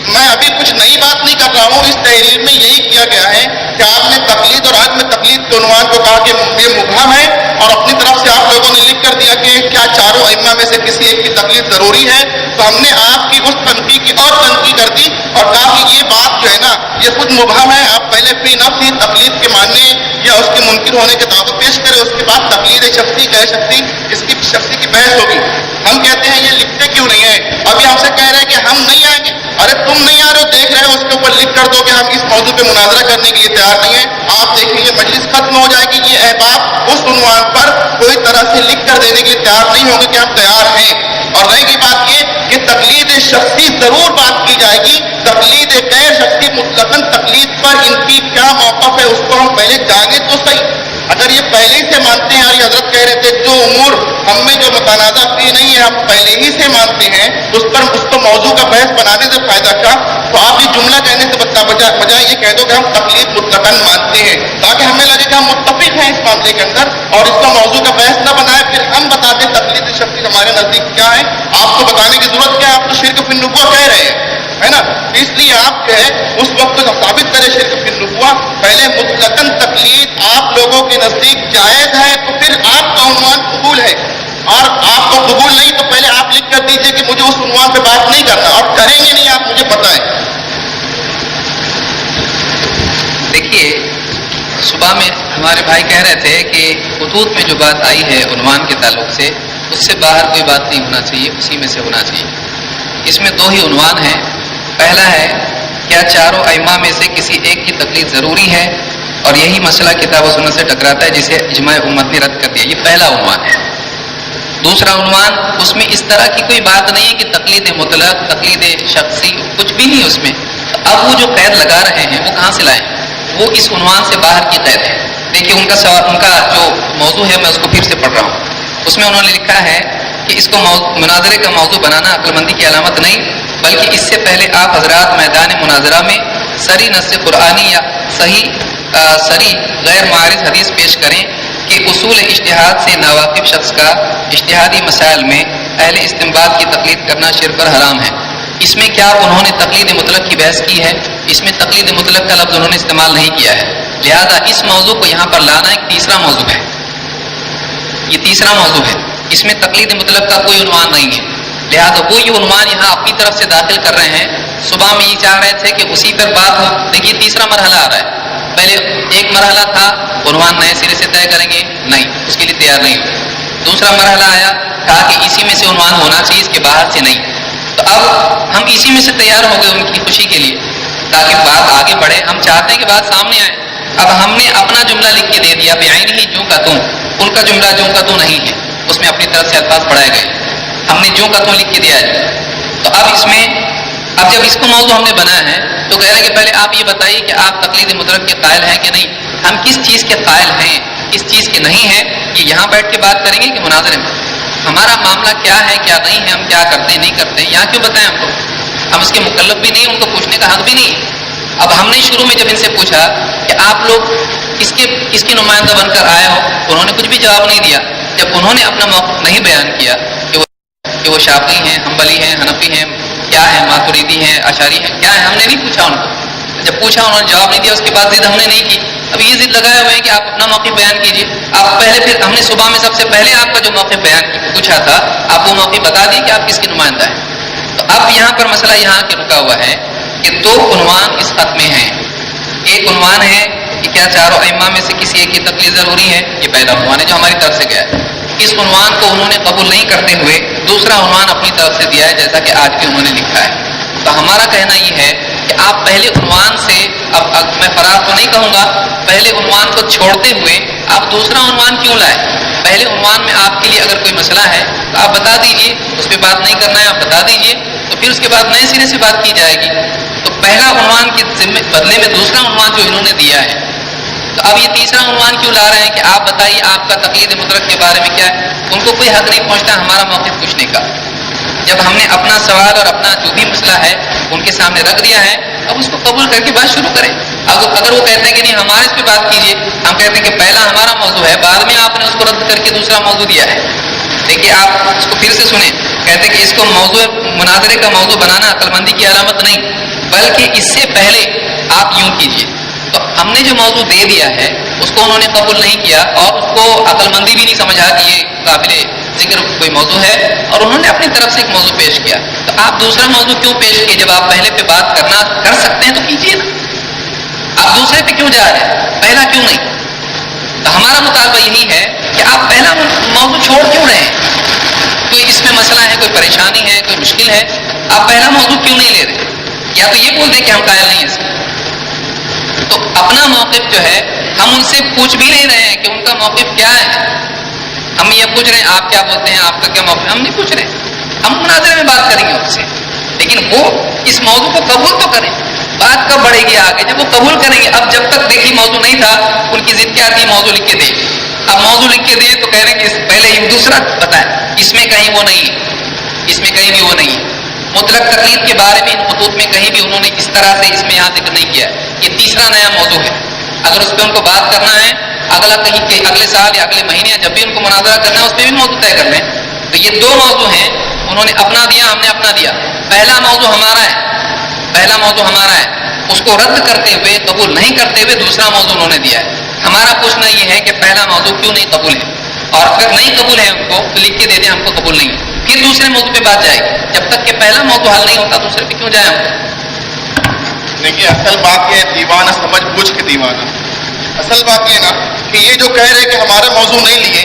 میں ابھی کچھ نئی بات نہیں کر رہا ہوں, اس تحریر میں یہی کیا گیا ہے کہ آپ نے تقلید اور عدم تقلید کے عنوان کو کہا کہ یہ مبہم ہے اور اپنی طرف سے آپ لوگوں نے لکھ کر دیا کہ کیا چاروں ائمہ میں سے کسی ایک کی تقلید ضروری ہے. تو ہم نے آپ کی اس تنقید کی اور تنقید کر دی اور کہا کہ یہ بات جو ہے نا یہ خود مبہم ہے. آپ پہلے فی نفس ہی تقلید کے ماننے یا اس کے منکر ہونے کے دعوے پیش کریں, اس کے بعد تقلید شخصی غیر شخصی اس کی شخصی کی بحث ہوگی. ہم کہتے ہیں یہ لکھتے کیوں نہیں ہیں؟ ابھی ہم سے کہہ رہے ہیں کہ ہم نہیں آئیں گے. ارے تم نہیں آ رہے ہو, دیکھ رہے ہو, اس کے اوپر لکھ کر دو کہ ہم اس موضوع پہ مناظرہ کرنے کے لیے تیار نہیں ہیں. آپ دیکھیں یہ مجلس ختم ہو جائے گی. یہ احباب اس عنوان پر کوئی طرح سے لکھ کر دینے کے لیے تیار نہیں ہوں گے کہ ہم تیار ہیں. اور رہے گی بات یہ کہ تقلید شخصی ضرور بات کی جائے گی. تقلید غیر شخصی مطلقاً تقلید پر ان کی کیا موقف ہے اس کو ہم پہلے جانیں تو صحیح. اگر یہ پہلے ہی سے مانتے ہیں, اور یہ حضرت کہہ رہے تھے جو امور ہم میں جو متنازع فی نہیں ہے ہم پہلے ہی سے مانتے ہیں اس پر اس کو موضوع کا بحث بنانے سے فائدہ کیا؟ تو آپ یہ جملہ کہنے سے بجائے یہ کہہ دو کہ ہم تقلید مطلقاً مانتے ہیں تاکہ ہمیں لگے کہ ہم متفق ہیں اس معاملے کے اندر اور اس کا موضوع کا بحث نہ بنائے. پھر ہم بتاتے تقلید شخصی ہمارے نزدیک کیا ہے. آپ کو بتانے کی ضرورت کیا ہے؟ آپ تو شرک فی النبوہ کہہ رہے ہیں ہے نا, اس لیے آپ جو ہے اس وقت ثابت کرے شرک فی النبوہ. پہلے مطلقاً تقلید آپ لوگوں کے نزدیک جائز ہے تو پھر آپ کا عنوان قبول ہے, اور آپ کو قبول نہیں تو پہلے آپ لکھ کر دیجئے کہ مجھے اس عنوان پہ بات نہیں کرنا, اور کریں گے نہیں آپ مجھے پتہ ہے. دیکھیے صبح میں ہمارے بھائی کہہ رہے تھے کہ خطوط میں جو بات آئی ہے عنوان کے تعلق سے اس سے باہر کوئی بات نہیں ہونا چاہیے, اسی میں سے ہونا چاہیے. اس میں 2 ہی عنوان ہیں. پہلا ہے کیا چاروں ائمہ میں سے کسی ایک کی تقلید ضروری ہے اور یہی مسئلہ کتاب و سنت سے ٹکراتا ہے جسے اجماع امت نے رد کر دیا. یہ پہلا عنوان ہے. دوسرا عنوان اس میں اس طرح کی کوئی بات نہیں ہے کہ تقلید مطلق تقلید شخصی کچھ بھی نہیں اس میں. اب وہ جو قید لگا رہے ہیں وہ کہاں سے لائیں؟ وہ اس عنوان سے باہر کی قید ہے. دیکھیے ان کا جو موضوع ہے میں اس کو پھر سے پڑھ رہا ہوں. اس میں انہوں نے لکھا ہے کہ اس کو مناظرے کا موضوع بنانا عقل مندی کی علامت نہیں بلکہ اس سے پہلے آپ حضرات میدان مناظرہ میں سری نص قرآنی یا سری غیر معارض حدیث پیش کریں کہ اصول اجتہاد سے ناواقف شخص کا اجتہادی مسائل میں اہل استنباط کی تقلید کرنا شرک اور حرام ہے. اس میں کیا انہوں نے تقلید مطلق کی بحث کی ہے؟ اس میں تقلید مطلق کا لفظ انہوں نے استعمال نہیں کیا ہے. لہذا اس موضوع کو یہاں پر لانا ایک تیسرا موضوع ہے. یہ تیسرا موضوع ہے. اس میں تقلید مطلق کا کوئی عنوان نہیں ہے. لہذا وہ یہ عنوان یہاں اپنی طرف سے داخل کر رہے ہیں. صبح میں یہ چاہ رہے تھے کہ اسی پر بات ہو. دیکھیے تیسرا مرحلہ آ رہا ہے. پہلے ایک مرحلہ تھا عنوان نئے سرے سے طے کریں گے, نہیں, اس کے لیے تیار نہیں ہوئے. دوسرا مرحلہ آیا, کہا کہ اسی میں سے عنوان ہونا چاہیے, اس کے باہر سے نہیں. تو اب ہم اسی میں سے تیار ہو گئے ان کی خوشی کے لیے تاکہ بات آگے بڑھے. ہم چاہتے ہیں کہ بات سامنے آئے. اب ہم نے اپنا جملہ لکھ کے دے دیا بعین ہی جو کا تم. ان کا جملہ جو کا تو نہیں ہے, اس میں اپنی طرف سے الفاظ بڑھائے گئے. ہم نے جو کا تو لکھ کے دیا ہے. تو اب اس میں اب جب اس کو موضوع ہم نے بنایا ہے تو کہہ رہے ہیں کہ پہلے آپ یہ بتائیے کہ آپ تقلید مطلق کے قائل ہیں کہ نہیں. ہم کس چیز کے قائل ہیں, کس چیز کے نہیں ہیں, یہ یہاں بیٹھ کے بات کریں گے کہ مناظرے میں ہمارا معاملہ کیا ہے کیا نہیں ہے, ہم کیا کرتے ہیں نہیں کرتے ہیں, یہاں کیوں بتائیں ہم کو. ہم اس کے مکلف بھی نہیں, ان کو پوچھنے کا حق بھی نہیں. اب ہم نے شروع میں جب ان سے پوچھا کہ آپ لوگ کس کے نمائندہ بن کر آئے ہو, انہوں نے کچھ بھی جواب نہیں دیا. جب انہوں نے اپنا موقف نہیں بیان کیا کہ وہ شافعی ہیں, حنبلی ہیں, حنفی ہیں, کیا ہے, ماتریدی ہیں, اشعری ہیں, کیا ہے, ہم نے نہیں پوچھا ان کو. جب پوچھا انہوں نے جواب نہیں دیا, اس کے بعد ضد ہم نے نہیں کی. اب یہ ضد لگائے ہوئے ہیں کہ آپ اپنا موقف بیان کیجیے. آپ پہلے پھر ہم نے صبح میں سب سے پہلے آپ کا جو موقف بیان پوچھا تھا, آپ وہ موقف بتا دیے کہ آپ کس کے نمائندہ ہیں. تو اب یہاں پر مسئلہ یہاں کے رکا ہوا ہے کہ 2 عنوان اس خط میں ہیں. ایک عنوان ہے کہ کیا چاروں ائمہ میں سے کسی ایک کی تقلید ضروری ہے, یہ پہلا عنوان ہے جو ہماری طرف سے گیا ہے. اس عنوان کو انہوں نے قبول نہیں کرتے ہوئے دوسرا عنوان اپنی طرف سے دیا ہے جیسا کہ آج بھی انہوں نے لکھا ہے. تو ہمارا کہنا یہ ہے کہ آپ پہلے عنوان سے اب میں فرار تو نہیں کہوں گا, پہلے عنوان کو چھوڑتے ہوئے آپ دوسرا عنوان کیوں لائے. پہلے عنوان میں آپ کے لیے اگر کوئی مسئلہ ہے تو آپ بتا دیجئے, اس پہ بات نہیں کرنا ہے آپ بتا دیجئے, تو پھر اس کے بعد نئے سرے سے بات کی جائے گی. تو پہلا عنوان کے بدلے میں دوسرا عنوان جو انہوں نے دیا ہے, تو اب یہ تیسرا عنوان کیوں لا رہے ہیں کہ آپ بتائیے آپ کا تقلید مطلق کے بارے میں کیا ہے. ان کو کوئی حق نہیں پہنچتا ہمارا موقف پوچھنے کا. جب ہم نے اپنا سوال اور اپنا جو بھی مسئلہ ہے ان کے سامنے رکھ دیا ہے, اب اس کو قبول کر کے بات شروع کریں. اگر وہ کہتے ہیں کہ نہیں ہمارے اس پہ بات کیجیے, ہم کہتے ہیں کہ پہلا ہمارا موضوع ہے, بعد میں آپ نے اس کو رد کر کے دوسرا موضوع دیا ہے. دیکھیے آپ اس کو پھر سے سنیں, کہتے ہیں کہ اس کو موضوع مناظرے کا موضوع بنانا عقل مندی کی علامت نہیں بلکہ اس سے پہلے آپ یوں کیجیے. تو ہم نے جو موضوع دے دیا ہے اس کو انہوں نے قبول نہیں کیا اور اس کو عقل مندی بھی نہیں سمجھا کہ یہ قابل ذکر کوئی موضوع ہے, اور انہوں نے اپنی طرف سے ایک موضوع پیش کیا. تو آپ دوسرا موضوع کیوں پیش کیے جب آپ پہلے پہ بات کر سکتے ہیں تو کیجیے نا. آپ دوسرے پہ کیوں جا رہے ہیں, پہلا کیوں نہیں. تو ہمارا مطالبہ یہی ہے کہ آپ پہلا موضوع چھوڑ کیوں رہے ہیں. کوئی اس میں مسئلہ ہے, کوئی پریشانی ہے, کوئی مشکل ہے, آپ پہلا موضوع کیوں نہیں لے رہے. یا تو یہ بول دیں کہ ہم قائل نہیں ہیں اس میں. تو اپنا موقف جو ہے ہم ان سے پوچھ بھی نہیں رہے ہیں کہ ان کا موقف کیا ہے. ہم یہ پوچھ رہے ہیں آپ کیا بولتے ہیں, آپ کا کیا موقف ہے, ہم نہیں پوچھ رہے. ہم مناظرے میں بات کریں گے ان سے, لیکن وہ اس موضوع کو قبول تو کریں. بات کب بڑھے گی آگے, جب وہ قبول کریں گے. اب جب تک دیکھیے موضوع نہیں تھا, ان کی ضد کیا تھی, موضوع لکھ کے دے. اب موضوع لکھ کے دے تو کہہ رہے ہیں کہ پہلے ہی دوسرا بتائیں, اس میں کہیں وہ نہیں ہے, اس میں کہیں بھی وہ نہیں ہے. مطلق تقلید کے بارے میں ان خطوط میں کہیں بھی انہوں نے اس طرح سے اس میں یہاں ذکر نہیں کیا. یہ تیسرا نیا موضوع ہے. اگر اس پہ ان کو بات کرنا ہے اگلے سال یا اگلے مہینے جب بھی ان کو مناظرہ کرنا ہے اس پہ بھی موضوع طے کرنا ہے. تو یہ 2 موضوع ہیں, انہوں نے اپنا دیا, ہم نے اپنا دیا. پہلا موضوع ہمارا ہے, پہلا موضوع ہمارا ہے, اس کو رد کرتے ہوئے قبول نہیں کرتے ہوئے دوسرا موضوع انہوں نے دیا ہے. ہمارا پوچھنا یہ ہے کہ پہلا موضوع کیوں نہیں قبول ہے, اور اگر نہیں قبول ہے ان کو تو لکھ کے دے دیں ہم کو قبول نہیں ہے. پھر دوسرے موضوع پہ بات جائے گی. جب تک کہ پہلا موضوع حل نہیں ہوتا دوسرے پہ کیوں جائیں ہم. دیکھیے اصل بات یہ دیوانہ سمجھ بوجھ کے دیوانہ. اصل بات یہ نا کہ یہ جو کہہ رہے کہ ہمارا موضوع نہیں لیے,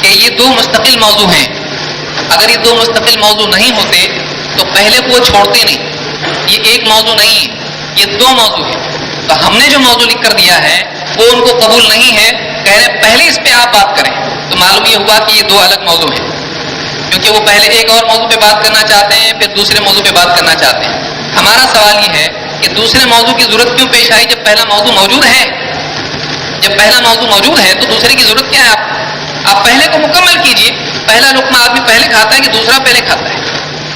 کہ یہ دو مستقل موضوع ہیں. اگر یہ دو مستقل موضوع نہیں ہوتے تو پہلے کو وہ چھوڑتے نہیں. یہ ایک موضوع نہیں ہے, یہ دو موضوع ہیں. تو ہم نے جو موضوع لکھ کر دیا ہے وہ ان کو قبول نہیں ہے, کہہ رہے پہلے اس پہ آپ بات کریں. تو معلوم یہ ہوا کہ یہ دو الگ موضوع ہیں, کیونکہ وہ پہلے ایک اور موضوع پہ بات کرنا چاہتے ہیں, پھر دوسرے موضوع پہ بات کرنا چاہتے ہیں. ہمارا سوال یہ ہے کہ دوسرے موضوع کی ضرورت کیوں پیش آئی جب پہلا موضوع موجود ہے؟ جب پہلا موضوع موجود ہے تو دوسرے کی ضرورت کیا ہے؟ آپ پہلے کو مکمل کیجئے. پہلا لقمہ آدمی پہلے کھاتا ہے کہ دوسرا پہلے کھاتا ہے؟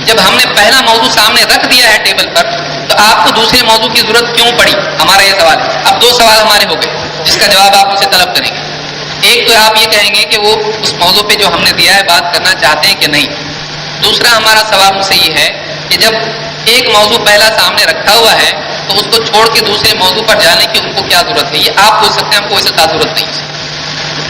جب ہم نے پہلا موضوع سامنے رکھ دیا ہے ٹیبل پر, تو آپ کو دوسرے موضوع کی ضرورت کیوں پڑی؟ ہمارا یہ سوال ہے. اب دو سوال ہمارے ہو گئے جس کا جواب آپ مجھ سے طلب کریں گے. ایک تو آپ یہ کہیں گے کہ وہ اس موضوع پہ جو ہم نے دیا ہے بات کرنا چاہتے ہیں کہ نہیں. دوسرا ہمارا سوال مجھ سے یہ ہے کہ جب ایک موضوع پہلا سامنے رکھا ہوا ہے تو اس کو چھوڑ کے دوسرے موضوع پر جانے کی ان کو کیا ضرورت ہے؟ یہ آپ پوچھ سکتے ہیں, ہم کو اسے کیا ضرورت نہیں ہے.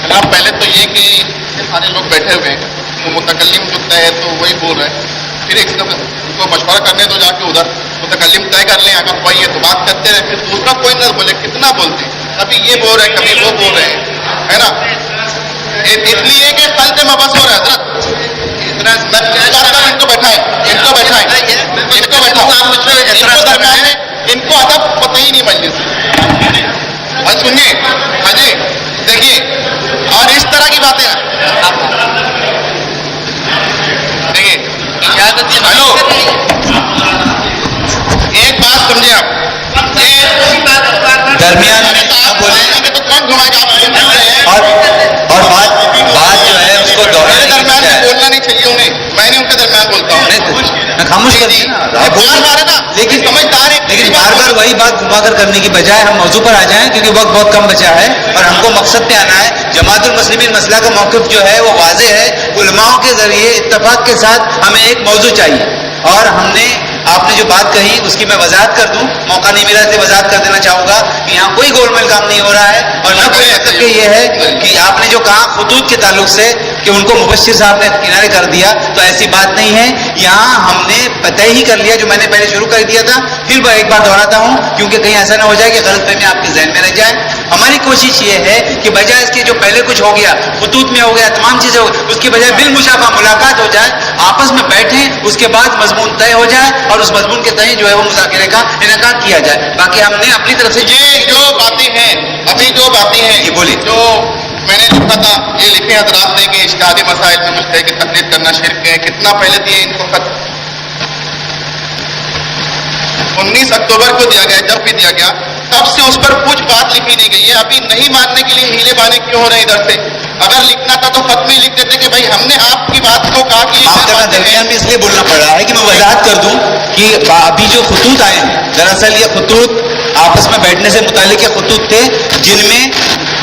جناب پہلے تو یہ کہ اتنے سارے لوگ بیٹھے ہوئے ہیں, وہ متکلم جو طے ہے تو وہی بول رہے ہیں. پھر ایک ان کو مشورہ کرنے دو, جا کے ادھر متکلم طے کر لیں. اگر کوئی ہے تو بات کرتے رہے, پھر دوسرا کوئی نہ بولے. کتنا بولتے ہیں, کبھی یہ بول رہے ہیں کبھی وہ بول رہے ہیں, ہے نا. اس لیے کہ خلط مبس ہو رہا ہے حضرت. ان کو بیٹھائیں, ان کو بیٹھائیں, ان کو بیٹھائیں. ان کو ادب پتہ ہی نہیں مجلس سے. اور سنیے, ہاں جی دیکھیے, اور اس طرح کی باتیں دیکھیے. ہلو, ایک بات سمجھے آپ, درمیان میں آپ بولیں تو کون گھمائے گا آپ اور بات جو ہے اس کو میرے دوہرانے کی درمیان میں بجائے بولنا نہیں چاہیے انہیں, میں نے ان کے درمیان بولتا ہوں. میں خاموش کر دیا بار بار ہے نا, لیکن سمجھدار ہے. لیکن بار بار وہی بات گھما کر کرنے کی بجائے ہم موضوع پر آ جائیں, کیونکہ وقت بہت کم بچا ہے اور ہم کو مقصد پہ آنا ہے. جماعت المسلمین مسئلہ کا موقف جو ہے وہ واضح ہے. علماؤں کے ذریعے اتفاق کے ساتھ ہمیں ایک موضوع چاہیے, اور ہم نے آپ نے جو بات کہی اس کی میں وضاحت کر دوں, موقع نہیں ملا سے وضاحت کر دینا چاہوں گا کہ یہاں کوئی گول میل کام نہیں ہو رہا ہے, اور نہ کوئی مطلب کہ یہ ہے کہ آپ نے جو کہا خطوط کے تعلق سے کہ ان کو مبشر صاحب نے کنارے کر دیا, تو ایسی بات نہیں ہے. یہاں ہم نے طے ہی کر لیا جو میں نے پہلے شروع کر دیا تھا. پھر میں ایک بار دہراتا ہوں کیونکہ کہیں ایسا نہ ہو جائے کہ غلط فہمی آپ کے ذہن میں رہ جائے. ہماری کوشش یہ ہے کہ بجائے اس کے جو پہلے کچھ ہو گیا, خطوط میں ہو گیا, تمام چیزیں ہو گئی, اس کی بجائے بالمشافہ ملاقات ہو جائے, آپس میں بیٹھیں, اس کے بعد مضمون طے ہو جائے اور اس مضمون کے تئیں جو ہے وہ مذاکرے کا انعقاد کیا جائے. باقی ہم نے اپنی طرف سے یہ جو باتیں ہیں, ابھی جو باتیں ہیں, یہ بولیے. جو میں نے لکھا تھا, یہ لکھے حضرات نے کہ اجتہادی مسائل میں مجتہد کی تقلید کرنا شرک ہے. کتنا پہلے دیے ان کو خط؟ 19 اکتوبر کو دیا گیا. جب بھی دیا گیا تب سے اس پر کچھ بات لکھی نہیں گئی ہے. ابھی نہیں ماننے کے لیے ہیلے بانے کیوں ہو رہے ہیں ادھر سے؟ اگر لکھنا تھا تو خط میں لکھ دیتے کہ بھائی ہم نے آپ کی بات کو کہا کہ آپ کا درمیان میں اس لیے بولنا پڑ رہا ہے کہ میں وضاحت کر دوں کہ ابھی جو خطوط آئے ہیں, دراصل یہ خطوط آپس میں بیٹھنے سے متعلق خطوط تھے جن میں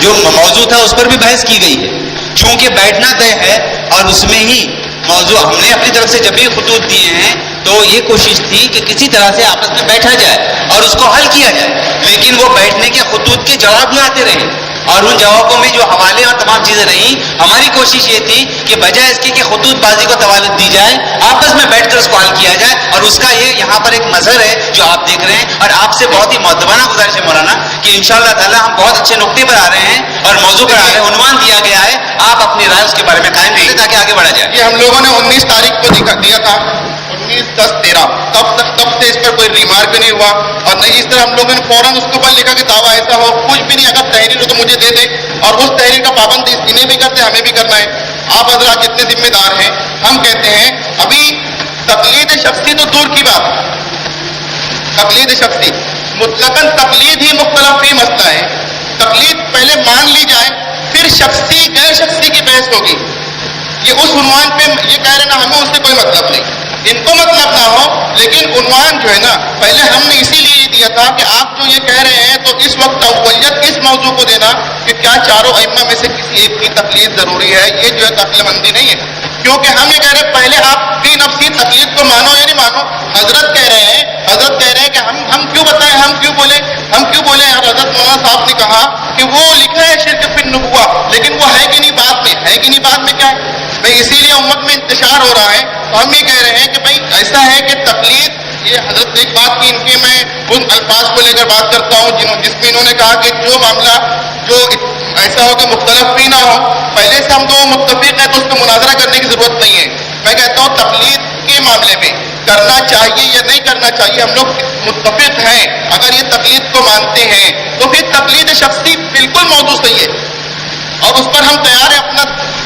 جو موضوع تھا اس پر بھی بحث کی گئی ہے. چونکہ بیٹھنا طے ہے اور اس میں ہی موضوع ہم نے اپنی طرف سے جب بھی خطوط دیے ہیں تو یہ کوشش تھی کہ کسی طرح سے آپس میں بیٹھا جائے اور اس کو حل کیا جائے. لیکن وہ بیٹھنے کے خطوط کے جواب بھی آتے رہے, اور ان جوابوں میں جو حوالے اور تمام چیزیں رہیں, ہماری کوشش یہ تھی کہ بجائے اس کے کہ خطوط بازی کو توالت دی جائے, آپس میں بیٹھ کر اس کو حل کیا جائے. اور اس کا یہ یہاں پر ایک مظہر ہے جو آپ دیکھ رہے ہیں, اور آپ سے بہت ہی مؤدبانہ گزارش ہے مولانا کہ انشاءاللہ تعالی ہم بہت اچھے نقطے پر آ رہے ہیں اور موضوع پر آ رہے ہیں, عنوان دیا گیا ہے, آپ اپنی رائے اس کے بارے میں قائم کریں تاکہ آگے بڑھا جائے. یہ ہم لوگوں نے 19 تاریخ کو دیا تھا, 19/10/13. تب سے اس پر کوئی ریمارک نہیں ہوا, اور نہیں اس طرح ہم لوگوں نے فوراً اس کے اوپر لکھا کہ دعویٰ ایسا ہو, کچھ بھی نہیں. اگر تحریر ہو تو مجھے دے دے, اور اس تحریر کا پابند انہیں بھی کرتے ہمیں بھی کرنا ہے. آپ حضرات جتنے ذمہ دار ہیں, ہم کہتے ہیں ابھی تقلید شخصی تو دور کی بات, تقلید شخصی مطلقاً تقلید ہی مختلف ہی مسئلہ ہے. تقلید پہلے مان لی جائے, پھر شخصی غیر شخصی کی بحث ہوگی. یہ اس عنوان پہ یہ کہہ رہے نا, ہمیں اس سے کوئی مطلب نہیں, ان کو مطلب نہ ہو, لیکن عنوان جو ہے نا پہلے ہم نے اسی لیے دیا تھا کہ آپ جو یہ کہہ رہے ہیں تو اس وقت اولت اس موضوع کو دینا کہ کیا چاروں ائمہ میں سے کسی ایک کی تقلید ضروری ہے, یہ جو ہے عقل مندی نہیں ہے. کیونکہ ہم یہ کہہ رہے ہیں پہلے آپ فی نفسی تقلید کو مانو یا نہیں مانو. حضرت کہہ رہے ہیں کہ ہم کیوں بتائیں, ہم کیوں بولیں. حضرت مولانا صاحب نے کہا کہ وہ لکھا ہے شرک فی النبوہ, لیکن وہ ہے کہ نہیں بات میں, ہے کہ نہیں بات میں, کیا ہے بھائی, اسی لیے امت میں انتشار ہو رہا ہے. تو ہم یہ کہہ رہے ہیں کہ بھائی ایسا ہے کہ تقلید, یہ حضرت نے ایک بات کی, ان کے میں ان الفاظ کو لے کر بات کرتا ہوں جس میں انہوں نے کہا کہ جو معاملہ جو ایسا ہو کہ مختلف بھی نہ ہو, پہلے سے ہم دو متفق ہیں تو اس پہ مناظرہ کرنے کی ضرورت نہیں ہے. میں کہتا ہوں تقلید کے معاملے میں کرنا چاہیے یا نہیں کرنا چاہیے ہم لوگ متفق ہیں. اگر یہ تقلید کو مانتے ہیں تو پھر تقلید شخصی بالکل موضوع صحیح ہے اور اس پر ہم تیار ہیں اپنا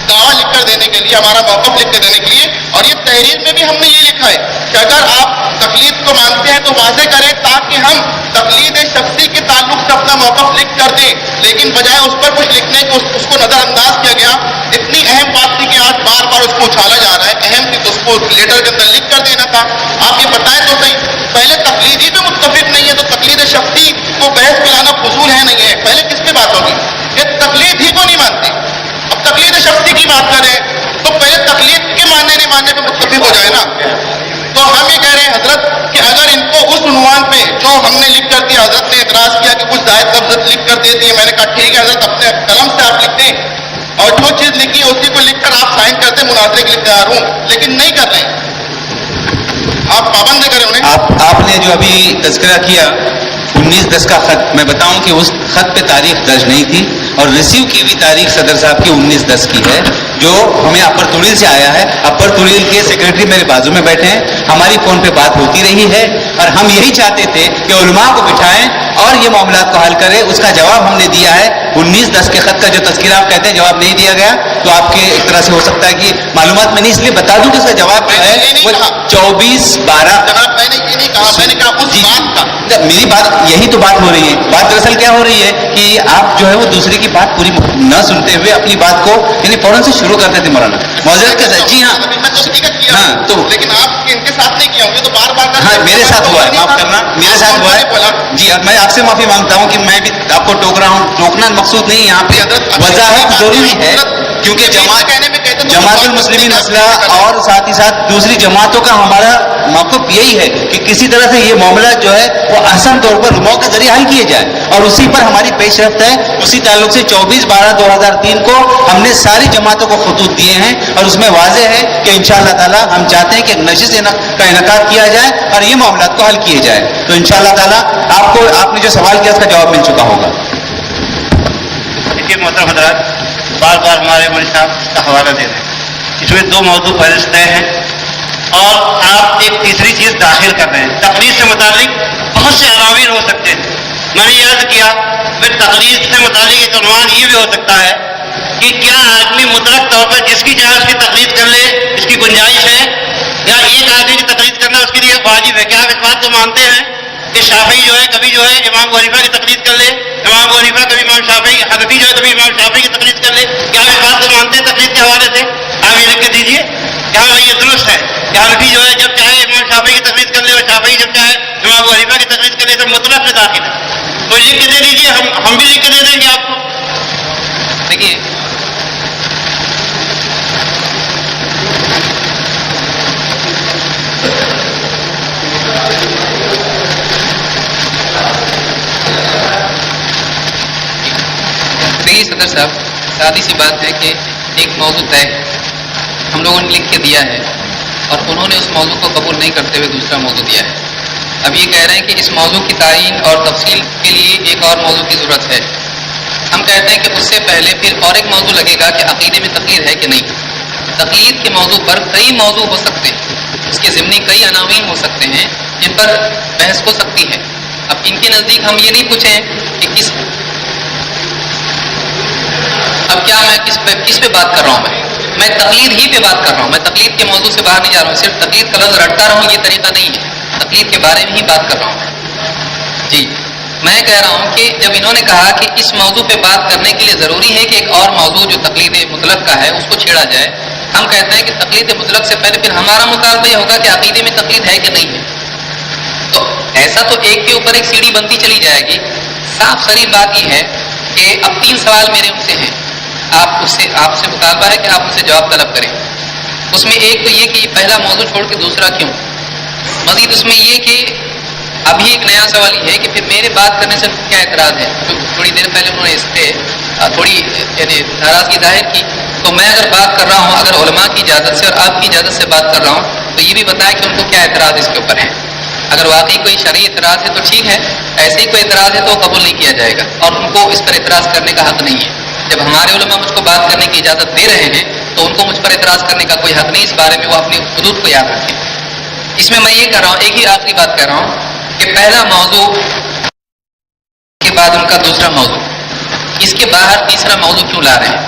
دعویٰ لکھ کر دینے کے لیے, ہمارا موقف لکھ کر دینے کے لیے. اور یہ تحریر میں بھی ہم نے یہ لکھا ہے کہ اگر آپ تقلید کو مانتے ہیں تو واضح کریں تاکہ ہم تقلید شخصی کے تعلق سے اپنا موقف لکھ کر دیں. لیکن بجائے اس پر کچھ لکھنے کو اس کو نظر انداز کیا گیا. اتنی اہم بات تھی کہ آج بار بار اس کو اچھالا جا رہا ہے. اہم تھی تو اس کو لیٹر کے اندر لکھ کر دینا تھا. آپ یہ بتائیں تو صحیح, پہلے تقلید ہی پہ متفق نہیں ہے تو تقلید شخصی کو بحث میں لانا فضول ہے نہیں ہے. پہلے کس پہ بات ہوگی؟ یہ تقلید ہی کو نہیں مانتے. اب تقلید شخصی کی بات کریں تو پہلے تقلید کے ماننے نہیں ماننے پہ متفق ہو جائے نا. تو ہم یہ کہہ رہے ہیں حضرت کہ اگر ان کو اس عنوان پہ جو ہم نے لکھ کر دیا, حضرت نے اعتراض کیا کہ کچھ زائد لفظ لکھ کر دے دیے. میں نے کہا ٹھیک ہے حضرت اپنے قلم سے آپ لکھ دیں اور جو چیز لکھی ہے اسی کو لکھ کر آپ سائن کر دیں, مناظرے کے لیے تیار ہوں. لیکن نہیں کر رہے ہیں, آپ پابند کریں انہیں. آپ نے جو ابھی تذکرہ کیا 19/10 کا خط, میں بتاؤں کہ اس خط پہ تاریخ درج نہیں تھی اور ریسیو کی ہوئی تاریخ صدر صاحب کی 19/10 کی ہے جو ہمیں اپر توڑیل سے آیا ہے. اپر توڑیل کے سیکرٹری میرے بازو میں بیٹھے ہیں, ہماری فون پہ بات ہوتی رہی ہے اور ہم یہی چاہتے تھے کہ علماء کو بٹھائیں اور یہ معاملات کو حل کریں. اس کا جواب ہم نے دیا ہے. 19/10 کے خط کا جو تذکرہ آپ کہتے ہیں جواب نہیں دیا گیا تو آپ کے ایک طرح سے ہو سکتا ہے کہ معلومات میں نہیں, اس لیے بتا دوں کہ اس کا جواب جو ہے وہ 24/12. جناب میں نے یہ نہیں کہا, میں نے کہا اس بات کا. میری بات یہی تو بات ہو رہی ہے. بات دراصل کیا ہو رہی ہے کہ آپ جو ہے وہ دوسرے کی بات پوری نہ سنتے ہوئے اپنی بات کو یعنی فوراً سے شروع کرتے تھے مولانا معذرت کے ساتھ. جی ہاں, میں تو حقیقت کیا ہاں, تو لیکن آپ ان کے ساتھ نہیں کیا ہوں گے تو بار بار ہاں میرے ساتھ ہوا ہے, معاف کرنا, میرے ساتھ ہوا ہے. جی میں آپ سے معافی مانگتا ہوں کہ میں بھی آپ کو ٹوک رہا ہوں. ٹوکنا مقصود نہیں, یہاں پہ وضاحت ضروری ہے کیونکہ جماعت المسلمین مسئلہ اور ساتھ ہی ساتھ دوسری جماعتوں کا ہمارا موقف یہی ہے کہ کسی طرح سے یہ معاملہ جو ہے وہ آسان طور پر علماء کے ذریعے حل کیے جائے اور اسی پر ہماری پیش رفت ہے. اسی تعلق سے 24/12/2003 کو ہم نے ساری جماعتوں کو خطوط دیے ہیں اور اس میں واضح ہے کہ انشاءاللہ تعالی ہم چاہتے ہیں کہ نشست کا انعقاد کیا جائے اور یہ معاملات کو حل کیے جائے. تو انشاءاللہ تعالی آپ نے جو سوال کیا اس کا جواب مل چکا ہوگا. دیکھیے محترم حضرات, بار بار ہمارے مولوی صاحب کا حوالہ دے رہے ہیں. اس میں 2 موضوع پہلے سے طے ہیں اور آپ ایک تیسری چیز داخل کر رہے ہیں. تقلید سے متعلق بہت سے عناوین ہو سکتے ہیں. میں نے یاد کیا کہ تقلید سے متعلق ایک عنوان یہ بھی ہو سکتا ہے کہ کیا آدمی مطلق طور پر جس کی چاہے اس کی تقلید کر لے, اس کی گنجائش ہے, یا ایک آدمی کی تقلید کرنا اس کے لیے واجب ہے. کیا آپ اس بات کو مانتے ہیں کہ شافعی جو ہے کبھی جو ہے امام ابو حنیفہ کی تقلید کر لے, امام ابو حنیفہ کبھی امام شافعی, حنفی جو ہے کبھی امام شافعی کی تقلید کر لے؟ کیا آپ اس بات کو مانتے ہیں تقلید کے حوالے سے؟ آپ یہ لکھ کے دیجیے کہ ہاں یہ درست ہے کہ حنفی جو ہے جب چاہے امام شافعی کی تقلید کر لے اور شافعی جب چاہے امام ابو حنیفہ کی تقلید کر لے, تو مطلق میں داخل ہے. تو لکھ کے دے دیجیے, ہم بھی لکھ کے دے دیں گے آپ کو. دیکھیے صدر صاحب, سادی سی بات ہے کہ ایک موضوع طے ہم لوگوں نے لکھ کے دیا ہے اور انہوں نے اس موضوع کو قبول نہیں کرتے ہوئے دوسرا موضوع دیا ہے. اب یہ کہہ رہے ہیں کہ اس موضوع کی تعین اور تفصیل کے لیے ایک اور موضوع کی ضرورت ہے. ہم کہتے ہیں کہ اس سے پہلے پھر اور ایک موضوع لگے گا کہ عقیدے میں تقلید ہے کہ نہیں. تقلید کے موضوع پر کئی موضوع ہو سکتے ہیں, اس کے ضمنی کئی عناوین ہو سکتے ہیں جن پر بحث ہو سکتی ہے. اب ان کے نزدیک ہم یہ نہیں پوچھیں کہ اب کیا میں کس پہ بات کر رہا ہوں. میں تقلید ہی پہ بات کر رہا ہوں. میں تقلید کے موضوع سے باہر نہیں جا رہا ہوں. صرف تقلید کا لفظ رٹتا رہا ہوں یہ طریقہ نہیں ہے. تقلید کے بارے میں ہی بات کر رہا ہوں. جی میں کہہ رہا ہوں کہ جب انہوں نے کہا کہ اس موضوع پہ بات کرنے کے لیے ضروری ہے کہ ایک اور موضوع جو تقلید مطلق کا ہے اس کو چھیڑا جائے, ہم کہتے ہیں کہ تقلید مطلق سے پہلے پھر ہمارا مطالبہ یہ ہوگا کہ عقیدے میں تقلید ہے کہ نہیں ہے. تو ایسا تو ایک کے اوپر ایک سیڑھی بنتی چلی جائے گی. صاف صریح بات یہ ہے کہ اب 3 سوال میرے ان سے ہیں. آپ سے مطالبہ ہے کہ آپ ان سے جواب طلب کریں. اس میں ایک تو یہ کہ یہ پہلا موضوع چھوڑ کے دوسرا کیوں. مزید اس میں یہ کہ ابھی ایک نیا سوال یہ ہے کہ پھر میرے بات کرنے سے کیا اعتراض ہے. تھوڑی دیر پہلے انہوں نے اس پہ تھوڑی یعنی ناراضگی ظاہر کی. تو میں اگر بات کر رہا ہوں اگر علماء کی اجازت سے اور آپ کی اجازت سے بات کر رہا ہوں تو یہ بھی بتائیں کہ ان کو کیا اعتراض اس کے اوپر ہے. اگر واقعی کوئی شرعی اعتراض ہے تو ٹھیک ہے, ایسے ہی کوئی اعتراض ہے تو قبول نہیں کیا جائے گا اور ان کو اس پر اعتراض کرنے کا حق نہیں ہے. جب ہمارے علماء مجھ کو بات کرنے کی اجازت دے رہے ہیں تو ان کو مجھ پر اعتراض کرنے کا کوئی حق نہیں، اس بارے میں وہ اپنی حدود کو یاد رکھیں۔ اس میں یہ کہہ رہا ہوں، ایک ہی آخری بات کہہ رہا ہوں کہ پہلا موضوع کے بعد ان کا دوسرا موضوع، اس کے باہر تیسرا موضوع کیوں لا رہے ہیں؟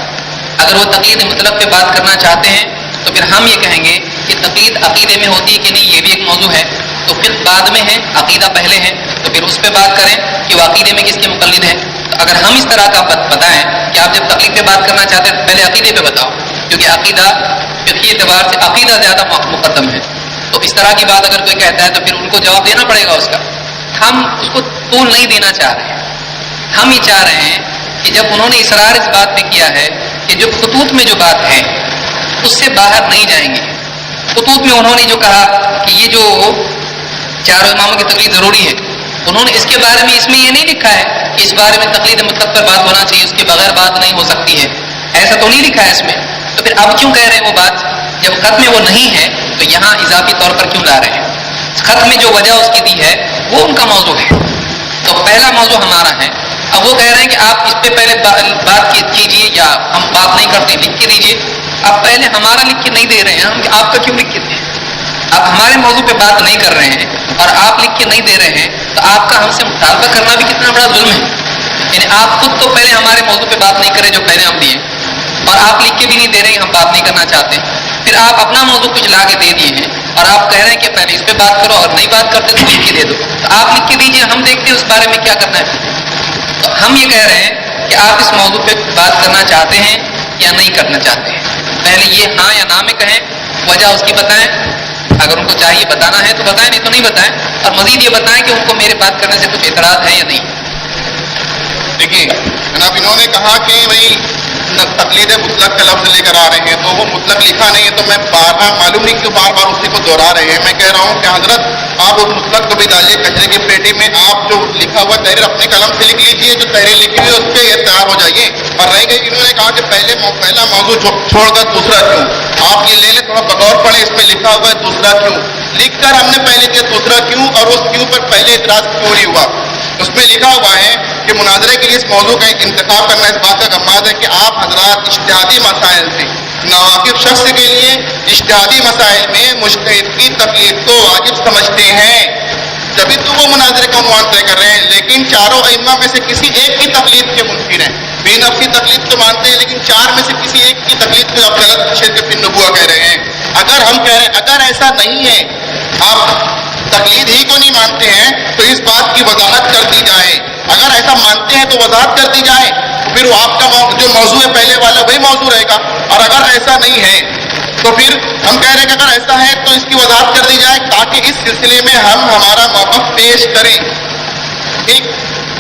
اگر وہ تقلید مطلق پہ بات کرنا چاہتے ہیں تو پھر ہم یہ کہیں گے کہ تقلید عقیدے میں ہوتی ہے کہ نہیں، یہ بھی ایک موضوع ہے، تو پھر بعد میں ہے، عقیدہ پہلے ہے، تو پھر اس پہ بات کریں کہ وہ عقیدے میں کس کے مقلد ہیں۔ تو اگر ہم اس طرح کا بتائیں کہ آپ جب تقلید پہ بات کرنا چاہتے ہیں تو پہلے عقیدے پہ بتاؤ، کیونکہ عقیدہ فقہی اعتبار سے عقیدہ زیادہ مقدم ہے، تو اس طرح کی بات اگر کوئی کہتا ہے تو پھر ان کو جواب دینا پڑے گا اس کا۔ ہم اس کو طول نہیں دینا چاہ رہے ہیں، ہم یہ چاہ رہے ہیں کہ جب انہوں نے اصرار اس بات پہ کیا ہے کہ جو خطوط میں جو بات ہے اس سے باہر نہیں جائیں گے، خطوط میں انہوں نے جو کہا کہ یہ جو چاروں اماموں کی تقلید ضروری ہے، انہوں نے اس کے بارے میں اس میں یہ نہیں لکھا ہے کہ اس بارے میں تقلید مطلق پر بات ہونا چاہیے، اس کے بغیر بات نہیں ہو سکتی ہے، ایسا تو نہیں لکھا ہے اس میں۔ تو پھر اب کیوں کہہ رہے ہیں وہ بات؟ جب خط میں وہ نہیں ہے تو یہاں اضافی طور پر کیوں لا رہے ہیں؟ خط میں جو وجہ اس کی دی ہے وہ ان کا موضوع ہے، تو پہلا موضوع ہمارا ہے۔ اب وہ کہہ رہے ہیں کہ آپ اس پہ پہلے بات کیجیے، یا ہم بات نہیں کرتے لکھ کے دیجیے۔ آپ پہلے ہمارا لکھ کے نہیں دے رہے ہیں، ہم آپ کا کیوں لکھ کے دیں؟ آپ ہمارے موضوع پہ بات نہیں کر رہے ہیں اور آپ لکھ کے نہیں دے رہے ہیں، تو آپ کا ہم سے مطالبہ کرنا بھی کتنا بڑا ظلم ہے۔ یعنی آپ خود تو پہلے ہمارے موضوع پہ بات نہیں کرے جو پہلے ہم دیے، اور آپ لکھ کے بھی نہیں دے رہے ہیں، ہم بات نہیں کرنا چاہتے، پھر آپ اپنا موضوع کچھ لا کے دے دیے ہیں اور آپ کہہ رہے ہیں کہ پہلے اس پہ بات کرو، اور نہیں بات کرتے تو لکھ کے دے دو۔ تو آپ لکھ کے دیجیے، ہم دیکھتے ہیں اس بارے میں کیا کرنا ہے۔ تو ہم یہ کہہ رہے ہیں کہ آپ اس موضوع پہ بات کرنا چاہتے ہیں یا نہیں کرنا چاہتے ہیں، پہلے یہ ہاں یا نہ میں کہیں، وجہ اس کی بتائیں، اگر ان کو چاہیے بتانا ہے تو بتائیں، نہیں تو نہیں بتائیں، اور مزید یہ بتائیں کہ ان کو میرے بات کرنے سے کچھ اعتراض ہے یا نہیں۔ دیکھیے جناب، انہوں نے کہا کہ بھائی تقلید مطلق کا لفظ لے کر آ رہے ہیں، تو وہ مطلق لکھا نہیں ہے، تو میں معلوم نہیں کیوں بار بار اسی کو دوہرا رہے ہیں۔ میں کہہ رہا ہوں کہ حضرت آپ اس مطلق کو بھی ڈالیے کچرے کی پیٹی میں، آپ جو لکھا ہوا تحریر اپنے قلم سے لکھ لیجیے، جو تحریر لکھی ہوئی ہے اس پہ تیار ہو جائیے۔ اور رہ گئی، انہوں نے کہا کہ پہلا موضوع چھوڑ کر دوسرا کیوں؟ آپ یہ لے لیں، تھوڑا بغور پڑھیں، اس میں لکھا ہوا ہے دوسرا کیوں، لکھ کر ہم نے پہلے کیا دوسرا کیوں، اور اس کیوں پر پہلے اعتراض کیوں نہیں ہوا؟ اس میں لکھا ہوا ہے کہ مناظرے کے لیے اس موضوع کا انتخاب کرنا اس بات کا غماز ہے کہ آپ حضرات اشتہادی مسائل سے ناواقف شخص کے لیے اشتہادی مسائل میں مجتہد کی تقلید کو واجب سمجھتے ہیں، جبھی تو وہ مناظرے کا عنوان طے کر رہے ہیں۔ لیکن چاروں ائمہ میں سے کسی ایک کی تقلید کے منکر ہیں، بے نفس کی تقلید تو مانتے ہیں، لیکن چار میں سے کسی ایک کی تقلید کو آپ غلط شرک فی النبوہ کہہ رہے ہیں۔ اگر ہم کہہ رہے ہیں اگر ایسا نہیں ہے، آپ تقلید ہی کو نہیں مانتے ہیں، تو اس بات کی وضاحت کر دی جائے۔ اگر ایسا مانتے ہیں تو وضاحت کر دی جائے، پھر وہ آپ کا جو موضوع ہے پہلے والا وہی موضوع رہے گا۔ اور اگر ایسا نہیں ہے تو پھر ہم کہہ رہے ہیں کہ اگر ایسا ہے تو اس کی وضاحت کر دی جائے، تاکہ اس سلسلے میں ہم ہمارا موقف پیش کریں۔ ٹھیک،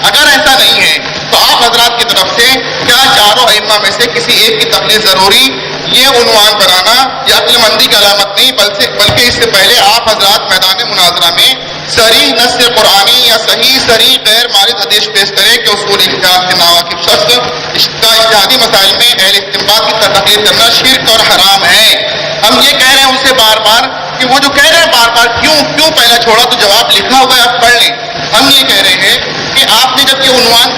اگر ایسا نہیں ہے تو آپ حضرات کی طرف سے کیا چاروں ائمہ میں سے کسی ایک کی تقلید ضروری، یہ عنوان بنانا یہ عقل مندی کی علامت نہیں، بلکہ اس سے پہلے آپ حضرات میدان مناظرہ میں صریح نص قرآنی یا صحیح صریح غیر مارد حدیث پیش کریں کہ اصول اجتہاد کے ناواقف شخص کا اجتہادی مسائل میں اہل استنباط کی تقلید کرنا شرک اور حرام ہے۔ ہم یہ کہہ رہے ہیں ان سے بار بار کہ وہ جو کہہ رہے ہیں بار بار کیوں پہلا چھوڑا، تو جواب لکھا ہوا ہے، آپ پڑھ لیں۔ ہم یہ کہہ رہے ہیں کہ آپ نے جب یہ عنوان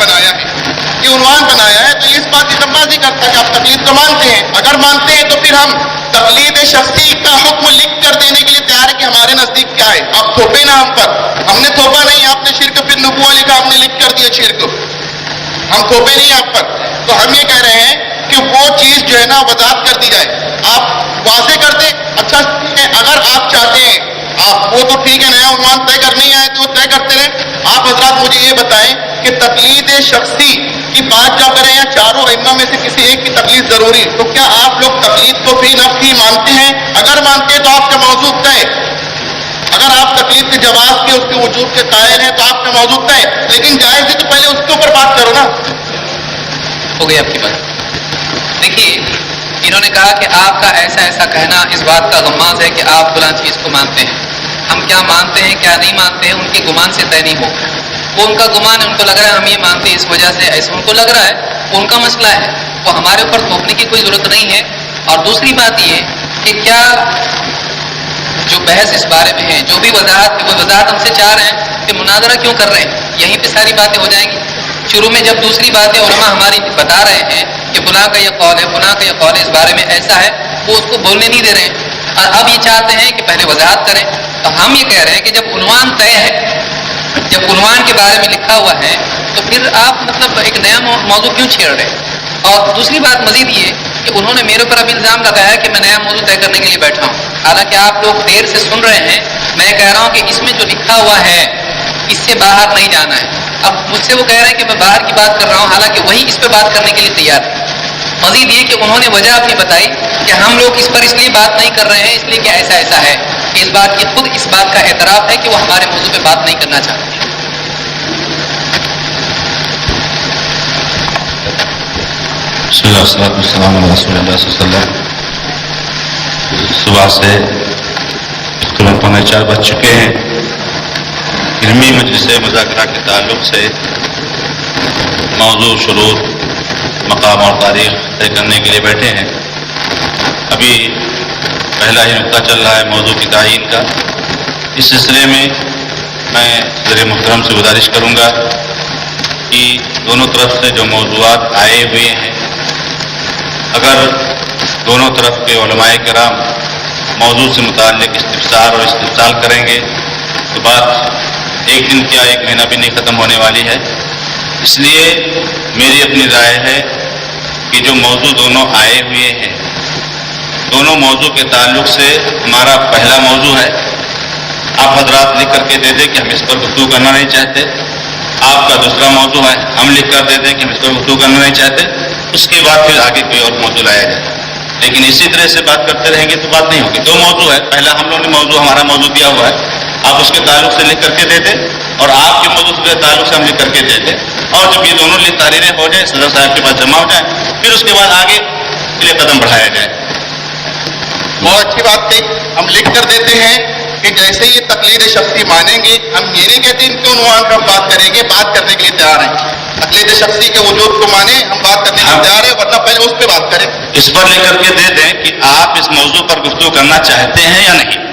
بنایا ہے تو اس بات کی تمبازی کرتا کہ آپ تقلید کو مانتے ہیں۔ اگر مانتے ہیں تو پھر ہم تقلید شخصی کا حکم لکھ کر دینے کے لیے تیار ہے کہ ہمارے نزدیک کیا ہے، آپ تھوپے نا ہم پر، ہم نے تھوپا نہیں، آپ نے شرک فی النبوہ لکھا، ہم نے لکھ کر دیا شرک، ہم تھوپے نہیں آپ پر۔ تو ہم یہ کہہ رہے ہیں کہ وہ چیز جو ہے نا وضاحت کر دی جائے، آپ واضح کر دیں۔ اچھا ٹھیک ہے، اگر آپ چاہتے ہیں آپ وہ تو ٹھیک ہے، نیا عنوان طے کرنی ہے تو وہ طے کرتے رہیں۔ آپ حضرات مجھے یہ بتائیں کہ تقلید شخصی کی بات جب کریں یا چاروں ائمہ میں سے کسی ایک کی تقلید ضروری، تو کیا آپ لوگ تقلید کو فی نفس ہی مانتے ہیں؟ اگر مانتے ہیں تو آپ کا موضوع طے، اگر آپ تقلید کے جواز کے اس کے وجود کے قائل ہیں تو آپ کا موضوع طے، لیکن جائز ہے تو پہلے اس کے اوپر بات کرو نا۔ ہو گئی آپ کی بات۔ دیکھیے، انہوں نے کہا کہ آپ کا ایسا کہنا اس بات کا غماز ہے کہ آپ فلاں چیز کو مانتے ہیں۔ ہم کیا مانتے ہیں کیا نہیں مانتے ہیں ان کے گمان سے طے نہیں ہوگا، وہ ان کا گمان ہے، ان کو لگ رہا ہے ہم یہ مانتے ہیں اس وجہ سے ایسا ان کو لگ رہا ہے، وہ ان کا مسئلہ ہے، وہ ہمارے اوپر تھوپنے کی کوئی ضرورت نہیں ہے۔ اور دوسری بات یہ کہ کیا جو بحث اس بارے میں ہے، جو بھی وضاحت ہم سے چاہ رہے ہیں کہ مناظرہ کیوں کر رہے ہیں، یہیں پہ ساری باتیں ہو جائیں گی۔ شروع میں جب دوسری باتیں علماء ہماری بتا رہے ہیں کہ کہ فلاں کا یہ قول ہے، فلاں کا یہ قول ہے، اس بارے میں ایسا ہے، وہ اس کو بولنے نہیں دے رہے ہیں، اور اب یہ چاہتے ہیں کہ پہلے وضاحت کریں. تو ہم یہ کہہ رہے ہیں کہ جب عنوان طے ہے، جب عنوان کے بارے میں لکھا ہوا ہے، تو پھر آپ مطلب ایک نیا موضوع کیوں چھیڑ رہے ہیں؟ اور دوسری بات مزید یہ کہ انہوں نے میرے اوپر اب الزام لگایا کہ میں نیا موضوع طے کرنے کے لیے بیٹھا ہوں. حالانکہ آپ لوگ دیر سے سن رہے ہیں، میں کہہ رہا ہوں کہ اس میں جو لکھا ہوا ہے اس سے باہر نہیں جانا ہے. اب مجھ سے وہ کہہ رہے ہیں کہ میں باہر کی بات کر رہا ہوں، حالانکہ وہی اس پہ بات کرنے کے لیے تیار ہے. مزید یہ کہ انہوں نے وجہ اپنی بتائی کہ ہم لوگ اس پر اس لیے بات نہیں کر رہے ہیں، اس لیے کہ ایسا ایسا ہے، کہ اس بات کی خود اس بات کا اعتراف ہے کہ وہ ہمارے موضوع پہ بات نہیں کرنا چاہتے. بسم اللہ والصلاۃ والسلام علی رسول اللہ صلی اللہ علیہ وسلم. صبح سے تقریباً 3:45 بج چکے ہیں. علمی مجلس مذاکرہ کے تعلق سے موضوع، شروط، مقام اور تاریخ طے کرنے کے لیے بیٹھے ہیں. ابھی پہلا ہی نقطہ چل رہا ہے موضوع کی تعیین کا. اس سلسلے میں میں صدر محترم سے گزارش کروں گا کہ دونوں طرف سے جو موضوعات آئے ہوئے ہیں، اگر دونوں طرف کے علماء کرام موضوع سے متعلق استفسار اور استفصال کریں گے تو بات ایک دن کیا ایک مہینہ بھی نہیں ختم ہونے والی ہے. اس لیے میری اپنی رائے ہے کہ جو موضوع دونوں آئے ہوئے ہیں، دونوں موضوع کے تعلق سے ہمارا پہلا موضوع ہے. آپ حضرات لکھ کر کے دے دیں کہ ہم اس پر گفتگو کرنا نہیں چاہتے. آپ کا دوسرا موضوع ہے، ہم لکھ کر دے دیں کہ ہم اس پر گفتگو کرنا نہیں چاہتے. اس کے بعد پھر آگے کوئی اور موضوع لایا جائے. لیکن اسی طرح سے بات کرتے رہیں گے تو بات نہیں ہوگی. دو موضوع ہے، پہلا ہم لوگوں نے موضوع، ہمارا موضوع دیا ہوا ہے، آپ اس کے تعلق سے لکھ کر کے دے دیں، اور آپ کے موضوع کے تعلق سے ہم لکھ کر کے دے دیں. اور جب یہ دونوں تحریریں ہو جائیں، صدر صاحب کے پاس جمع ہو جائیں، پھر اس کے بعد آگے کے لیے قدم بڑھایا جائے. بہت اچھی بات کہی. ہم لکھ کر دیتے ہیں کہ جیسے یہ تقلید شخصی مانیں گے، ہم یہ نہیں کہتے ان کے عنوان پر ہم بات کریں گے، بات کرنے کے لیے تیار ہیں. تقلید شخصی کے وجود کو مانیں، ہم بات کرنے کے لیے تیار ہیں، ورنہ پہلے اس پہ بات کریں. اس پر لکھ کر کے دے دیں کہ آپ اس موضوع پر گفتگو کرنا چاہتے ہیں یا نہیں،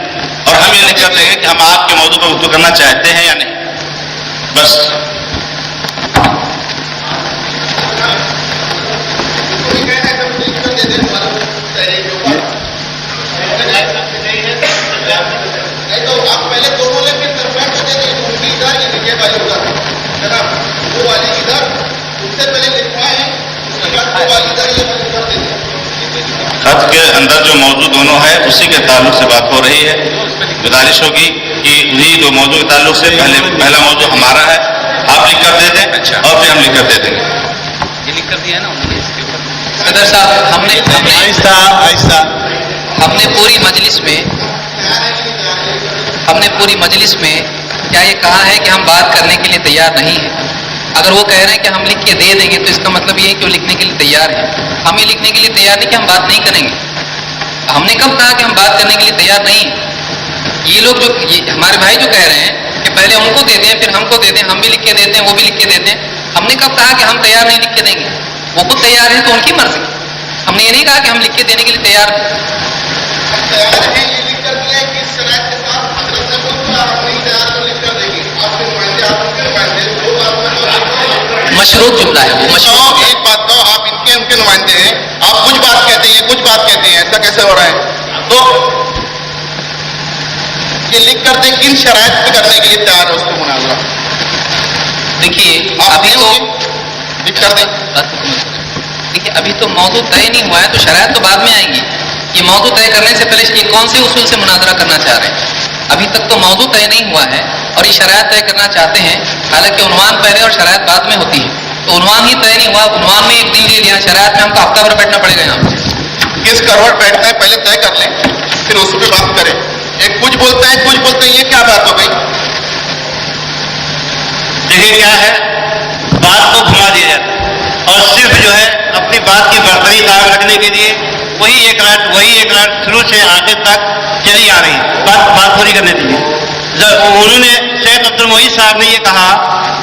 اور ہم یہ لکھ کر دیں گے کہ ہم آپ کے موضوع پر گفتگو کرنا چاہتے ہیں یا نہیں. بس خط کے اندر جو موضوع دونوں ہے اسی کے تعلق سے بات ہو رہی ہے. گزارش ہوگی کہ انہی دو موضوع کے تعلق سے پہلا موضوع ہمارا ہے، آپ لکھ کر دے دیں اور پھر ہم لکھ کر دے دیں گے. یہ لکھ کر دیا نا انہوں نے اس کے اوپر. صدر صاحب، آہستہ آہستہ ہم نے پوری مجلس میں کیا یہ کہا ہے کہ ہم بات کرنے کے لیے تیار نہیں ہیں؟ اگر وہ کہہ رہے ہیں کہ ہم لکھ کے دے دیں گے تو اس کا مطلب یہ ہے کہ وہ لکھنے کے لیے تیار ہیں. ہم یہ لکھنے کے لیے تیار نہیں کہ ہم بات نہیں کریں گے. ہم نے کب کہا کہ ہم بات کرنے کے لیے تیار نہیں ہیں؟ یہ لوگ جو ہمارے بھائی جو کہہ رہے ہیں کہ پہلے ان کو دے دیں پھر ہم کو دے دیں، ہم بھی لکھ کے دیتے ہیں وہ بھی لکھ کے دیتے ہیں. ہم نے کب کہا کہ ہم تیار نہیں لکھ کے دیں گے؟ وہ خود تیار ہیں تو ان کی مرضی. ہم نے یہ نہیں کہا کہ ہم لکھ کے دینے کے لیے تیار ہیں. تیار ہیں یہ لکھ کر دیا کہ اس شرائط کے ساتھ حضرت سے پوچھا، ہم نہیں تیار تو لکھ کر دیں گے. آپ کے نمائندے، آپ ان کے نمائندے، وہ بات مشروط جملہ ہے وہ. مشروط ایک بات کہو، آپ ان کے نمائندے ہیں، آپ کچھ بات کہتے ہیں، کچھ بات کہتے ہیں، ایسا کیسے ہو رہا ہے؟ تو یہ لکھ کر دیں کن شرائط پہ کرنے کے لیے تیار ہے اس کو مناظرہ. دیکھیے آپ ابھی تو لکھ کر دیں. دیکھیے ابھی تو موضوع طے نہیں ہوا ہے تو شرائط تو بعد میں آئیں گی. یہ موضوع طے کرنے سے پہلے یہ کون سے اصول سے مناظرہ کرنا چاہ رہے ہیں؟ ابھی تک تو موضوع طے نہیں ہوا ہے اور یہ شرائط طے کرنا چاہتے ہیں. حالانکہ عنوان پہلے اور شرائط بعد میں ہوتی ہے. تو عنوان ہی طے نہیں ہوا، عنوان میں ایک دن لے لیا، شرائط میں ہم کو ہفتہ بھر بیٹھنا پڑے گا یہاں پہ. کس کروٹ بیٹھنا ہے پہلے طے کر لیں، پھر اس پہ بات کریں. ایک کچھ بولتا ہے کچھ بولتے ہیں، یہ کیا بات ہو گئی؟ دیکھیے کیا ہے، بات کو گھما دیا جاتا ہے اور صرف جو ہے اپنی بات کی برتری قائم رکھنے کے لیے وہی ایک لائٹ شروع سے آخر تک چلی آ رہی ہے. بات پوری کرنے کے لیے انہوں نے شیخ عبد المعید صاحب نے یہ کہا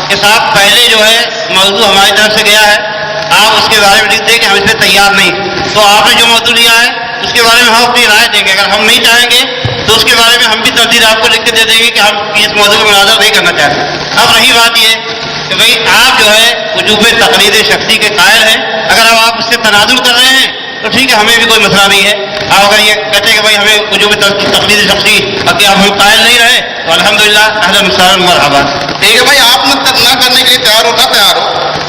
کہ صاحب پہلے جو ہے موضوع ہماری طرف سے گیا ہے، آپ اس کے بارے میں لکھتے ہیں کہ ہم اس میں تیار نہیں. تو آپ نے جو موضوع لیا ہے اس کے بارے میں ہم اپنی رائے دیں گے. اگر ہم نہیں چاہیں گے تو اس کے بارے میں ہم بھی تفصیل آپ کو لکھ کے دے دیں گے کہ ہم اس موضوع کو مناظر نہیں کرنا چاہتے. اب رہی بات یہ کہ بھئی آپ جو ہے وجوب تقلید شخصی کے قائل ہیں. اگر اب آپ اس سے تنازل کر رہے ہیں تو ٹھیک ہے, ہمیں بھی کوئی مسئلہ نہیں ہے. آپ اگر یہ کہتے ہیں کہ بھائی ہمیں وجوب تقلید شخصی کہ آپ ہم قائل نہیں رہے تو الحمدللہ اہلا وسہلا مرحبا. ٹھیک ہے بھائی, آپ نہ کرنے کے لیے تیار ہو,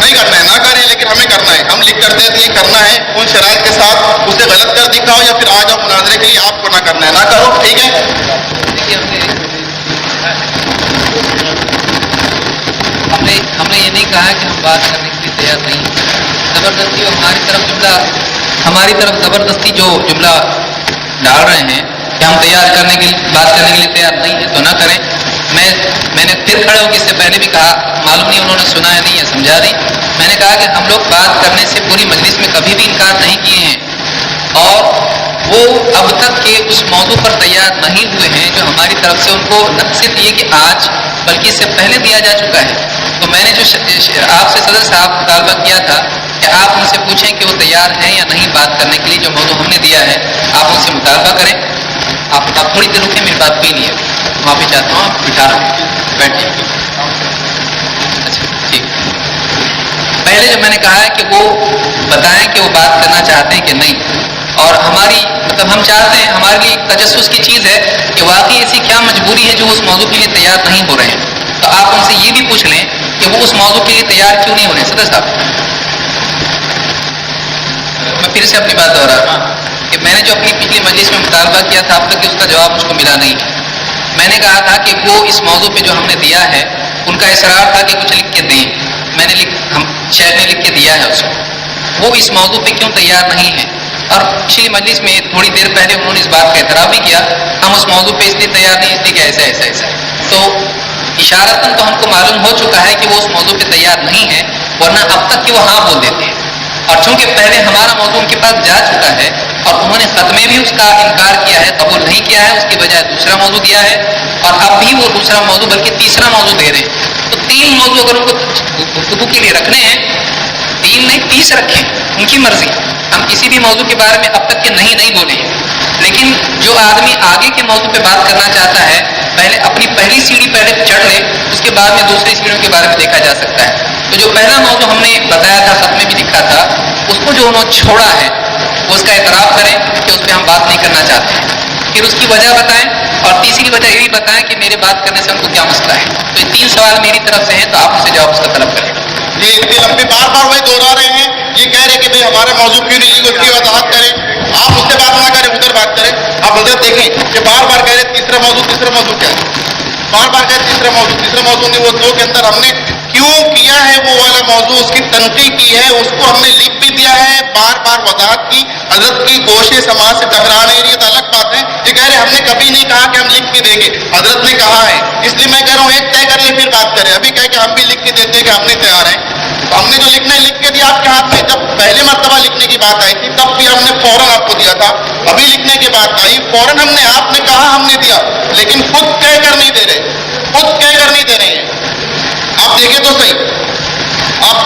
نہیں کرنا ہے نہ کریں, لیکن ہمیں کرنا ہے. ہم لکھ کر دیں یہ کرنا ہے ان شرائط کے ساتھ, اسے غلط کر دکھاؤ یا پھر آ جاؤ مناظرے کے لیے, آپ کو نہ کرنا ہے نہ کرو. ٹھیک ہے, ہم نے یہ نہیں کہا کہ ہم بات کرنے کے لیے تیار نہیں. زبردستی ہماری طرف زبردستی جو جملہ ڈال رہے ہیں کہ ہم بات کرنے کے لیے تیار نہیں ہے تو نہ کریں. میں نے پھر کھڑے ہو کے اس سے پہلے بھی کہا, معلوم نہیں انہوں نے سنا ہے نہیں یا سمجھا نہیں. میں نے کہا کہ ہم لوگ بات کرنے سے پوری مجلس میں کبھی بھی انکار نہیں کیے ہیں, اور وہ اب تک کے اس موضوع پر تیار نہیں ہوئے ہیں جو ہماری طرف سے ان کو نہ صرف یہ کہ آج بلکہ اس سے پہلے دیا جا چکا ہے. تو میں نے جو آپ سے صدر صاحب مطالبہ کیا تھا کہ آپ ان سے پوچھیں کہ وہ تیار ہیں یا نہیں بات کرنے کے لیے, جو موضوع ہم نے دیا ہے آپ ان سے مطالبہ کریں. آپ تھوڑی دیر رکیں, میری بات ہوئی نہیں ہے, معافی چاہتا ہوں, آپ بٹھا رہا ہوں, بیٹھیے. اچھا ٹھیک. پہلے جو میں نے کہا ہے کہ وہ بتائیں کہ وہ بات کرنا چاہتے ہیں کہ نہیں, اور ہم چاہتے ہیں, ہمارے لیے ایک تجسس کی چیز ہے کہ واقعی ایسی کیا مجبوری ہے جو اس موضوع کے لیے تیار نہیں ہو رہے ہیں. تو آپ ان سے یہ بھی پوچھ لیں کہ وہ اس موضوع کے لیے تیار کیوں نہیں ہو رہے ہیں. صدر صاحب, میں پھر سے اپنی بات دوہرا کہ میں نے جو اپنی پچھلی مجلس میں مطالبہ کیا تھا اب تک اس کا جواب مجھ کو ملا نہیں. میں نے کہا تھا کہ وہ اس موضوع پہ جو ہم نے دیا ہے ان کا اصرار تھا کہ کچھ لکھ کے دیں. میں نے شہر نے لکھ کے دیا ہے اس کو, وہ اس موضوع پہ کیوں تیار نہیں ہے. اور پچھلی مجلس میں تھوڑی دیر پہلے انہوں نے اس بات کا اعتراف بھی کیا, ہم اس موضوع پہ اس لیے تیار نہیں, اس لیے کہ ایسا ایسا ایسا ہے. تو اشارتاً تو ہم کو معلوم ہو چکا ہے کہ وہ اس موضوع پہ تیار نہیں ہے, ورنہ اب تک کہ وہ ہاں بول دیتے ہیں. اور چونکہ پہلے ہمارا موضوع ان کے پاس جا چکا ہے اور انہوں نے خط میں بھی اس کا انکار کیا ہے, قبول نہیں کیا ہے, اس کی بجائے دوسرا موضوع دیا ہے, اور اب بھی وہ دوسرا موضوع بلکہ تیسرا موضوع دے رہے ہیں. تو 3 موضوع اگر ان کو گفتگو کے لیے رکھنے ہیں, 3 نہیں 30 رکھیں, ان کی مرضی. ہم کسی بھی موضوع کے بارے میں اب تک کے نہیں بولے ہیں, لیکن جو آدمی آگے کے موضوع پہ بات کرنا چاہتا ہے پہلے اپنی پہلی سیڑھی پہلے چڑھ لے, اس کے بعد میں دوسری سیڑھیوں کے بارے میں دیکھا جا سکتا ہے. تو جو پہلا موضوع ہم نے بتایا تھا, خط میں بھی لکھا تھا, اس کو جو انہوں نے چھوڑا ہے وہ اس کا اعتراف کریں کہ اس پہ ہم بات نہیں کرنا چاہتے ہیں, پھر اس کی وجہ بتائیں, اور تیسری وجہ یہ بھی بتائیں کہ میرے بات کرنے سے ہم کو کیا مسئلہ ہے. تو یہ 3 سوال میری طرف سے ہیں, تو آپ اسے جواب اس کا طلب کریں. یہ اتنی لمبی بار وہی دوہرا رہے ہیں, یہ کہہ رہے کہ بھائی ہمارے موضوع کیوں نہیں, اس کی وضاحت کریں. آپ اس سے بات نہ کریں, ادھر بات کریں. آپ ادھر دیکھیں کہ بار کہہ رہے تیسرا موضوع کیا ہے, بار کہہ رہے تیسرا موضوع نہیں. وہ 2 کے اندر ہم نے کیوں کیا ہے وہ والا موضوع, اس کی تنقید کی ہے, اس کو ہم نے لکھ بھی دیا ہے, بار وضاحت کی. حضرت کی گوشے سماج سے ٹکرا نہیں رہی, تو الگ بات ہے. یہ کہہ رہے ہم نے کبھی نہیں کہا کہ ہم لکھ کے دیں گے, حضرت نے کہا ہے, اس لیے میں کہہ رہا ہوں ایک طے کر لیں پھر بات کریں. ابھی کہہ کہ ہم بھی لکھ کے دیتے ہیں کہ ہم نہیں تیار ہیں, تو ہم نے جو لکھنا ہے لکھ کے دیا آپ کے ہاتھ میں. جب پہلے مرتبہ لکھنے کی بات آئی تھی تب بھی ہم نے فوراً آپ کو دیا تھا, ابھی لکھنے کی بات آئی فوراً ہم نے, آپ نے کہا ہم نے دیا, لیکن خود کہہ کر نہیں دے رہے, ہیں. آپ دیکھیں تو صحیح, آپ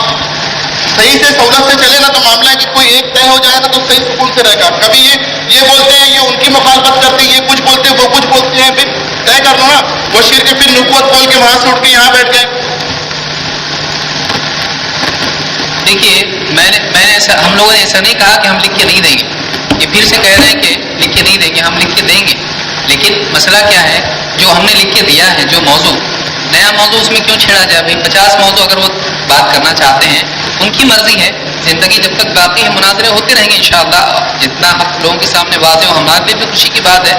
صحیح سے سہولت سے چلے نا تو معاملہ ہے کہ کوئی ایک طے ہو جائے نا تو صحیح سکون سے رہے گا. کبھی یہ بولتے ہیں, یہ ان کی مخالفت کرتے ہیں, یہ کچھ بولتے ہیں, وہ کچھ بولتے ہیں, پھر طے کر لو نا. وہ شیر کے پھر نبوت بول کے وہاں سے اٹھ کے یہاں بیٹھ گئے. دیکھیے ہم لوگوں نے ایسا نہیں کہا کہ ہم لکھ کے نہیں دیں گے. یہ پھر سے کہہ رہے ہیں کہ لکھ کے نہیں دیں گے, ہم لکھ کے دیں گے. لیکن مسئلہ کیا ہے, جو ہم نے لکھ کے دیا ہے, جو موضوع نیا موضوع, اس میں کیوں چھیڑا جائے. بھائی 50 موضوع اگر وہ بات کرنا چاہتے ہیں, ان کی مرضی ہے. زندگی جب تک باقی ہے مناظرے ہوتے رہیں گے انشاءاللہ. جتنا آپ لوگوں کے سامنے واضح ہو, ہمارے لیے بھی خوشی کی بات ہے.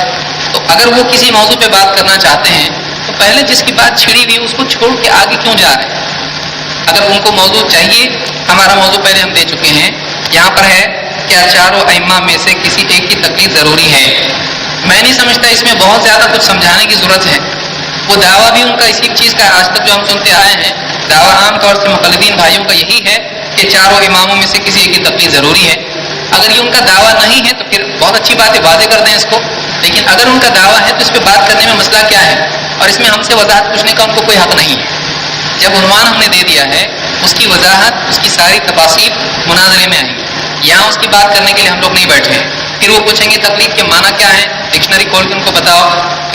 تو اگر وہ کسی موضوع پہ بات کرنا چاہتے ہیں تو پہلے جس کی بات چھڑی ہوئی اس کو چھوڑ کے آگے کیوں جا رہے ہیں. اگر ان کو موضوع چاہیے, ہمارا موضوع پہلے ہم دے چکے ہیں. یہاں پر ہے کیا چاروں ائمہ میں سے کسی ایک کی تقلید ضروری ہے. میں نہیں سمجھتا اس میں بہت زیادہ کچھ سمجھانے کی ضرورت ہے. وہ دعویٰ بھی ان کا اسی چیز کا آج تک جو ہم سنتے آئے ہیں, دعویٰ عام طور سے مقلدین بھائیوں کا یہی ہے کہ چاروں اماموں میں سے کسی ایک کی تقلید ضروری ہے. اگر یہ ان کا دعویٰ نہیں ہے تو پھر بہت اچھی بات ہے, واضح کر دیں اس کو. لیکن اگر ان کا دعویٰ ہے تو اس پہ بات کرنے میں مسئلہ کیا ہے, اور اس میں ہم سے وضاحت پوچھنے کا ان کو کوئی حق نہیں ہے. جب عنوان ہم نے دے دیا ہے, اس کی وضاحت, اس کی ساری تفاصیل مناظرے میں آئیں گی. یہاں اس کی بات کرنے کے لیے ہم لوگ نہیں بیٹھے ہیں. پھر وہ پوچھیں گے تقلید کے معنی کیا ہے, ڈکشنری کھول کے ان کو بتاؤ.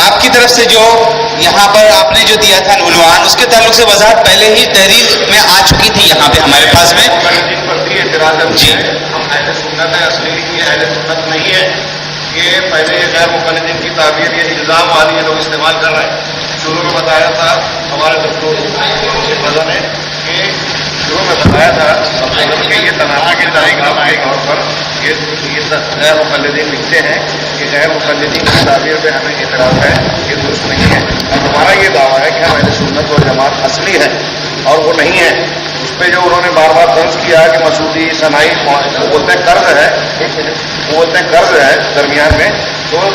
آپ کی طرف سے جو یہاں پر آپ نے جو دیا تھا عنوان، اس کے تعلق سے وضاحت پہلے ہی تحریر میں آ چکی تھی یہاں پہ ہمارے پاس میں. جی ہم اہل سنت ہے، اصلی یہ اہل سنت نہیں ہے. یہ پہلے یہ غیر مقلدین کی تعبیر یہ الزام والی یہ لوگ استعمال کر رہے ہیں. شروع میں بتایا تھا ہمارے دکتور وزن نے کہ شروع میں بتایا تھا کہ یہ تنہا کے طور پر یہ غیر مقلدین لکھتے ہیں کہ غیر مقلدین کی تعبیر پہ ہمیں اعتراض ہے، یہ درست نہیں ہے. اور ہمارا یہ دعویٰ ہے کہ ہم اہل سنت و جماعت اصلی ہے اور وہ نہیں ہے. اس پہ جو انہوں نے بار بار درج کیا کہ مسعودی صنائی وہ بولتے ہیں قرض ہے، وہ بولتے ہیں قرض ہے درمیان میں. تو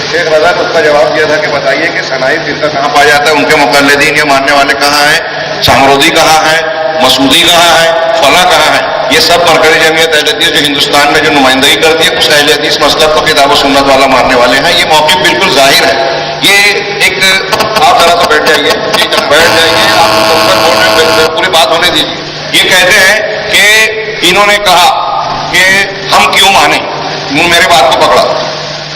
شیخ رضا نے اس کا جواب دیا تھا کہ بتائیے کہ صنائی فرقہ کہاں پایا جاتا ہے، ان کے مقلدین یا ماننے والے کہاں ہیں، سامرودی کہاں ہے، مسعودی کہاں ہے، فلاں کہاں ہے. یہ سب مرکزی جمعیت اہل حدیث جو ہندوستان میں جو نمائندگی کرتی ہے اس اہل حدیث مسلک کو کتاب و سنت والا ماننے والے ہیں. یہ موقف بالکل ظاہر ہے. یہ ایک آپ ذرا تو بیٹھ جائیے، بیٹھ جائیے، آپ پوری بات ہونے دیجیے. یہ کہتے ہیں کہ انہوں نے کہا کہ ہم کیوں مانیں، میرے بات کو پکڑا.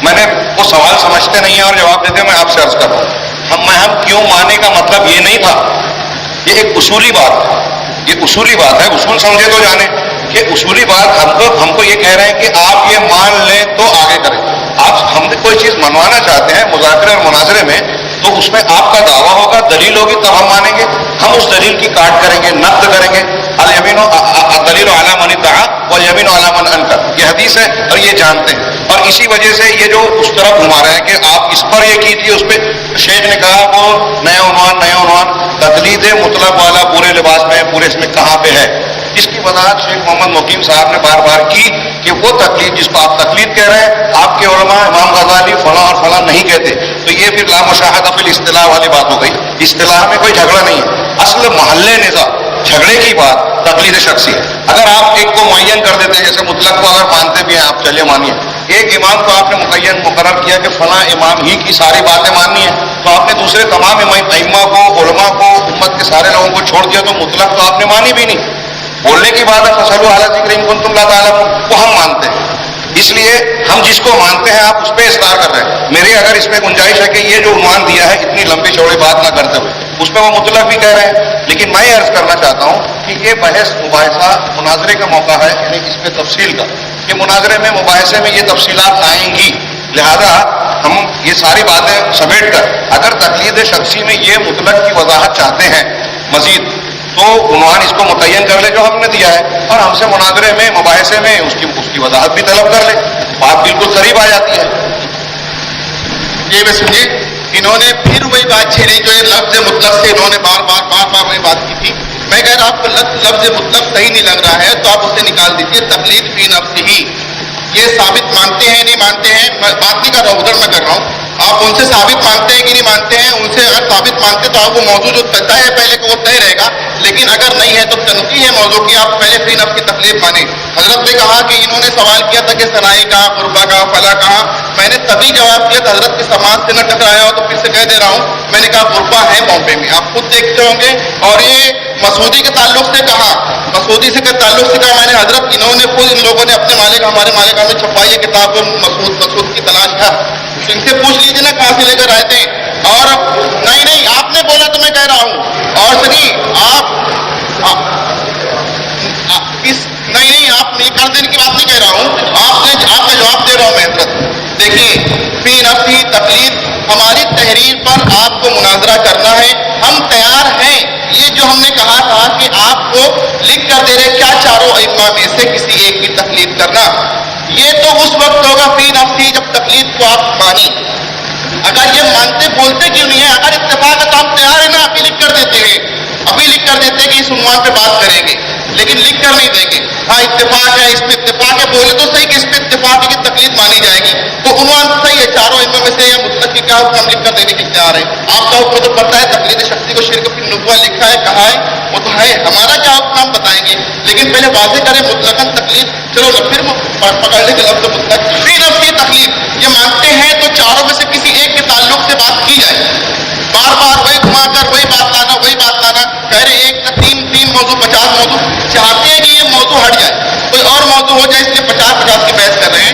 میں نے وہ سوال سمجھتے نہیں ہیں اور جواب دیتے ہیں. میں آپ سے عرض کر رہا ہوں ہم کیوں مانے کا مطلب یہ نہیں تھا. یہ ایک اصولی بات ہے، یہ اصولی بات ہے. اصول سمجھے تو جانے کہ اصولی بات ہم کو یہ کہہ رہے ہیں کہ آپ یہ مان لیں تو آگے کریں. آپ ہم کوئی چیز منوانا چاہتے ہیں مذاکرے اور مناظرے میں تو اس میں آپ کا دعویٰ ہوگا، دلیل ہوگی، تب ہم مانیں گے. ہم اس دلیل کی کاٹ کریں گے، نقد کریں گے. دلیل علی من ادعا والیمین علی من انکر، یہ حدیث ہے اور یہ جانتے ہیں. اور اسی وجہ سے یہ جو اس طرف گھما رہے ہیں کہ آپ اس پر یہ کیجیے، اس پہ شیخ نے کہا وہ نیا عنوان تقلید مطلق والا پورے لباس میں پورے اس میں کہاں پہ ہے. اس کی وضاحت شیخ محمد مقیم صاحب نے بار بار کی کہ وہ تقلید جس کو آپ تقلید کہہ رہے ہیں آپ کے علماء امام غزالی فلاں اور فلاں نہیں کہتے. تو یہ پھر لا مشاہدہ فی الاصطلاح والی بات ہو گئی. اصطلاح میں کوئی جھگڑا نہیں ہے. اصل محلے نزاع جھگڑے کی بات تقلید شخصی ہے. اگر آپ ایک کو معین کر دیتے ہیں، جیسے مطلق کو اگر مانتے بھی ہیں آپ، چلیے مانیے. ایک امام کو آپ نے مقرر کیا کہ فلاں امام ہی کی ساری باتیں ماننی ہے، تو آپ نے دوسرے تمام ائمہ کو، علماء کو، امت کے سارے لوگوں کو چھوڑ دیا، تو مطلق تو آپ نے مانی بھی نہیں. بولنے کی بات ہے فصلوا علی ذکر ان کنتم لا تعلمون، وہ ہم مانتے ہیں. اس لیے ہم جس کو مانتے ہیں آپ اس پہ اصرار کر رہے ہیں. میری اگر اس میں گنجائش ہے کہ یہ جو عنوان دیا ہے اتنی لمبی چوڑی بات نہ کرتے ہوئے اس پہ وہ مطلق بھی کہہ رہے ہیں. لیکن میں یہ عرض کرنا چاہتا ہوں کہ یہ بحث مباحثہ مناظرے کا موقع ہے، یعنی اس پہ تفصیل کا، کہ مناظرے میں مباحثے میں یہ تفصیلات آئیں گی. لہذا ہم یہ ساری باتیں سمیٹ کر اگر تقلید شخصی میں یہ مطلق کی وضاحت چاہتے ہیں مزید تو عنوان اس کو متعین کر لے جو ہم نے دیا ہے، اور ہم سے مناظرے میں مباحثے میں اس کی وضاحت بھی طلب کر لے. بات بالکل قریب آ جاتی ہے. یہ میں سمجھے انہوں نے پھر وہی بات چھیڑی جو یہ لفظ مطلق سے انہوں نے بار بار وہی بات کی تھی. میں کہہ رہا آپ کو لفظ مطلق صحیح نہیں لگ رہا ہے تو آپ اسے نکال دیجیے. تقلید فی نفسہ ہی یہ ثابت مانتے ہیں نہیں مانتے ہیں، میں بات نہیں کر رہا ہوں، ادھر میں کر رہا ہوں. آپ ان سے ثابت مانتے ہیں کہ نہیں مانتے ہیں، ان سے اگر ثابت مانتے تو آپ وہ موضوع جو طے ہے پہلے کہ وہ طے رہے گا. لیکن اگر نہیں ہے تو تنقیح ہے موضوع کی، آپ پہلے فی نفس کی تقلید مانیں. حضرت نے کہا کہ انہوں نے سوال کیا تھا کہ صنائی کہاں، قربہ کہاں، فلاں کہاں. میں نے تبھی جواب دیا تھا حضرت کے سماج سے نہ ٹکرایا ہو تو پھر سے کہہ دے رہا ہوں. میں نے کہا قربہ ہے بامبے میں، آپ خود دیکھتے ہوں گے. اور یہ مسعودی کے تعلق سے کہا، مسعودی سے کے تعلق سے کہا میں نے حضرت انہوں نے خود ان لوگوں نے اپنے مالک ہمارے مالکہ میں چھپائی ہے کتاب مسعود کی تلاش ہے. ان سے پوچھ لیجیے نا کہاں سے لے کر آئے تھے. اور نہیں آپ نے بولا تو میں کہہ رہا ہوں. اور سنی آپ نہیں آپ نہیں کر دینے کی بات نہیں کہہ رہا ہوں، آپ کا جواب دے رہا ہوں میں. حضرت دیکھیے فی نفسی تقلید ہماری تحریر پر آپ کو مناظرہ کرنا ہے، ہم تیار ہیں. یہ جو ہم نے کہا تھا کہ آپ کو لکھ کر دے رہے کیا چاروں ائمہ میں سے کسی ایک کی تقلید کرنا، یہ تو اس وقت ہوگا فی نفسی جب تقلید کو آپ مانی. اگر یہ مانتے بولتے کیوں نہیں ہے؟ اگر اتفاق ہے تو آپ تیار ہیں نا، ابھی لکھ کر دیتے ہیں، ابھی لکھ کر دیتے ہیں کہ اس عنوان پہ بات کریں گے، لیکن لکھ کر نہیں دیں گے. ہاں اتفاق ہے، اس پہ اتفاق ہے، بولے تو صحیح کہ اس پہ اتفاق ہے کہ تقلید مانی جائے گی، تو عنوان صحیح ہے چاروں ائمہ میں سے یا مطلق کی کیا حکم ہم لکھ کر دینے کے تیار ہیں. آپ کا حکم تو پڑتا ہے تقلید شخصی کو شرک فی النبوہ لکھا ہے، کہا ہے، وہ تو ہے. ہمارا کیا حکم ہم بتائیں گے، لیکن پہلے واضح کریں مطلقاً تقلید. چلو پھر پکڑ لیں کہ لفظ مطلق فی نفسی تقلید یہ مانتے ہیں تو چاروں میں سے کسی ایک کے تعلق سے بات کی جائے. بار بار وہی گھما کر وہی بات لانا کہہ رہے ایک کا تین موضوع 50 موضوع چاہتے ہیں کہ یہ موضوع ہٹ جائے، کوئی اور موضوع ہو جائے، اس لیے 50 کی بحث کر رہے ہیں.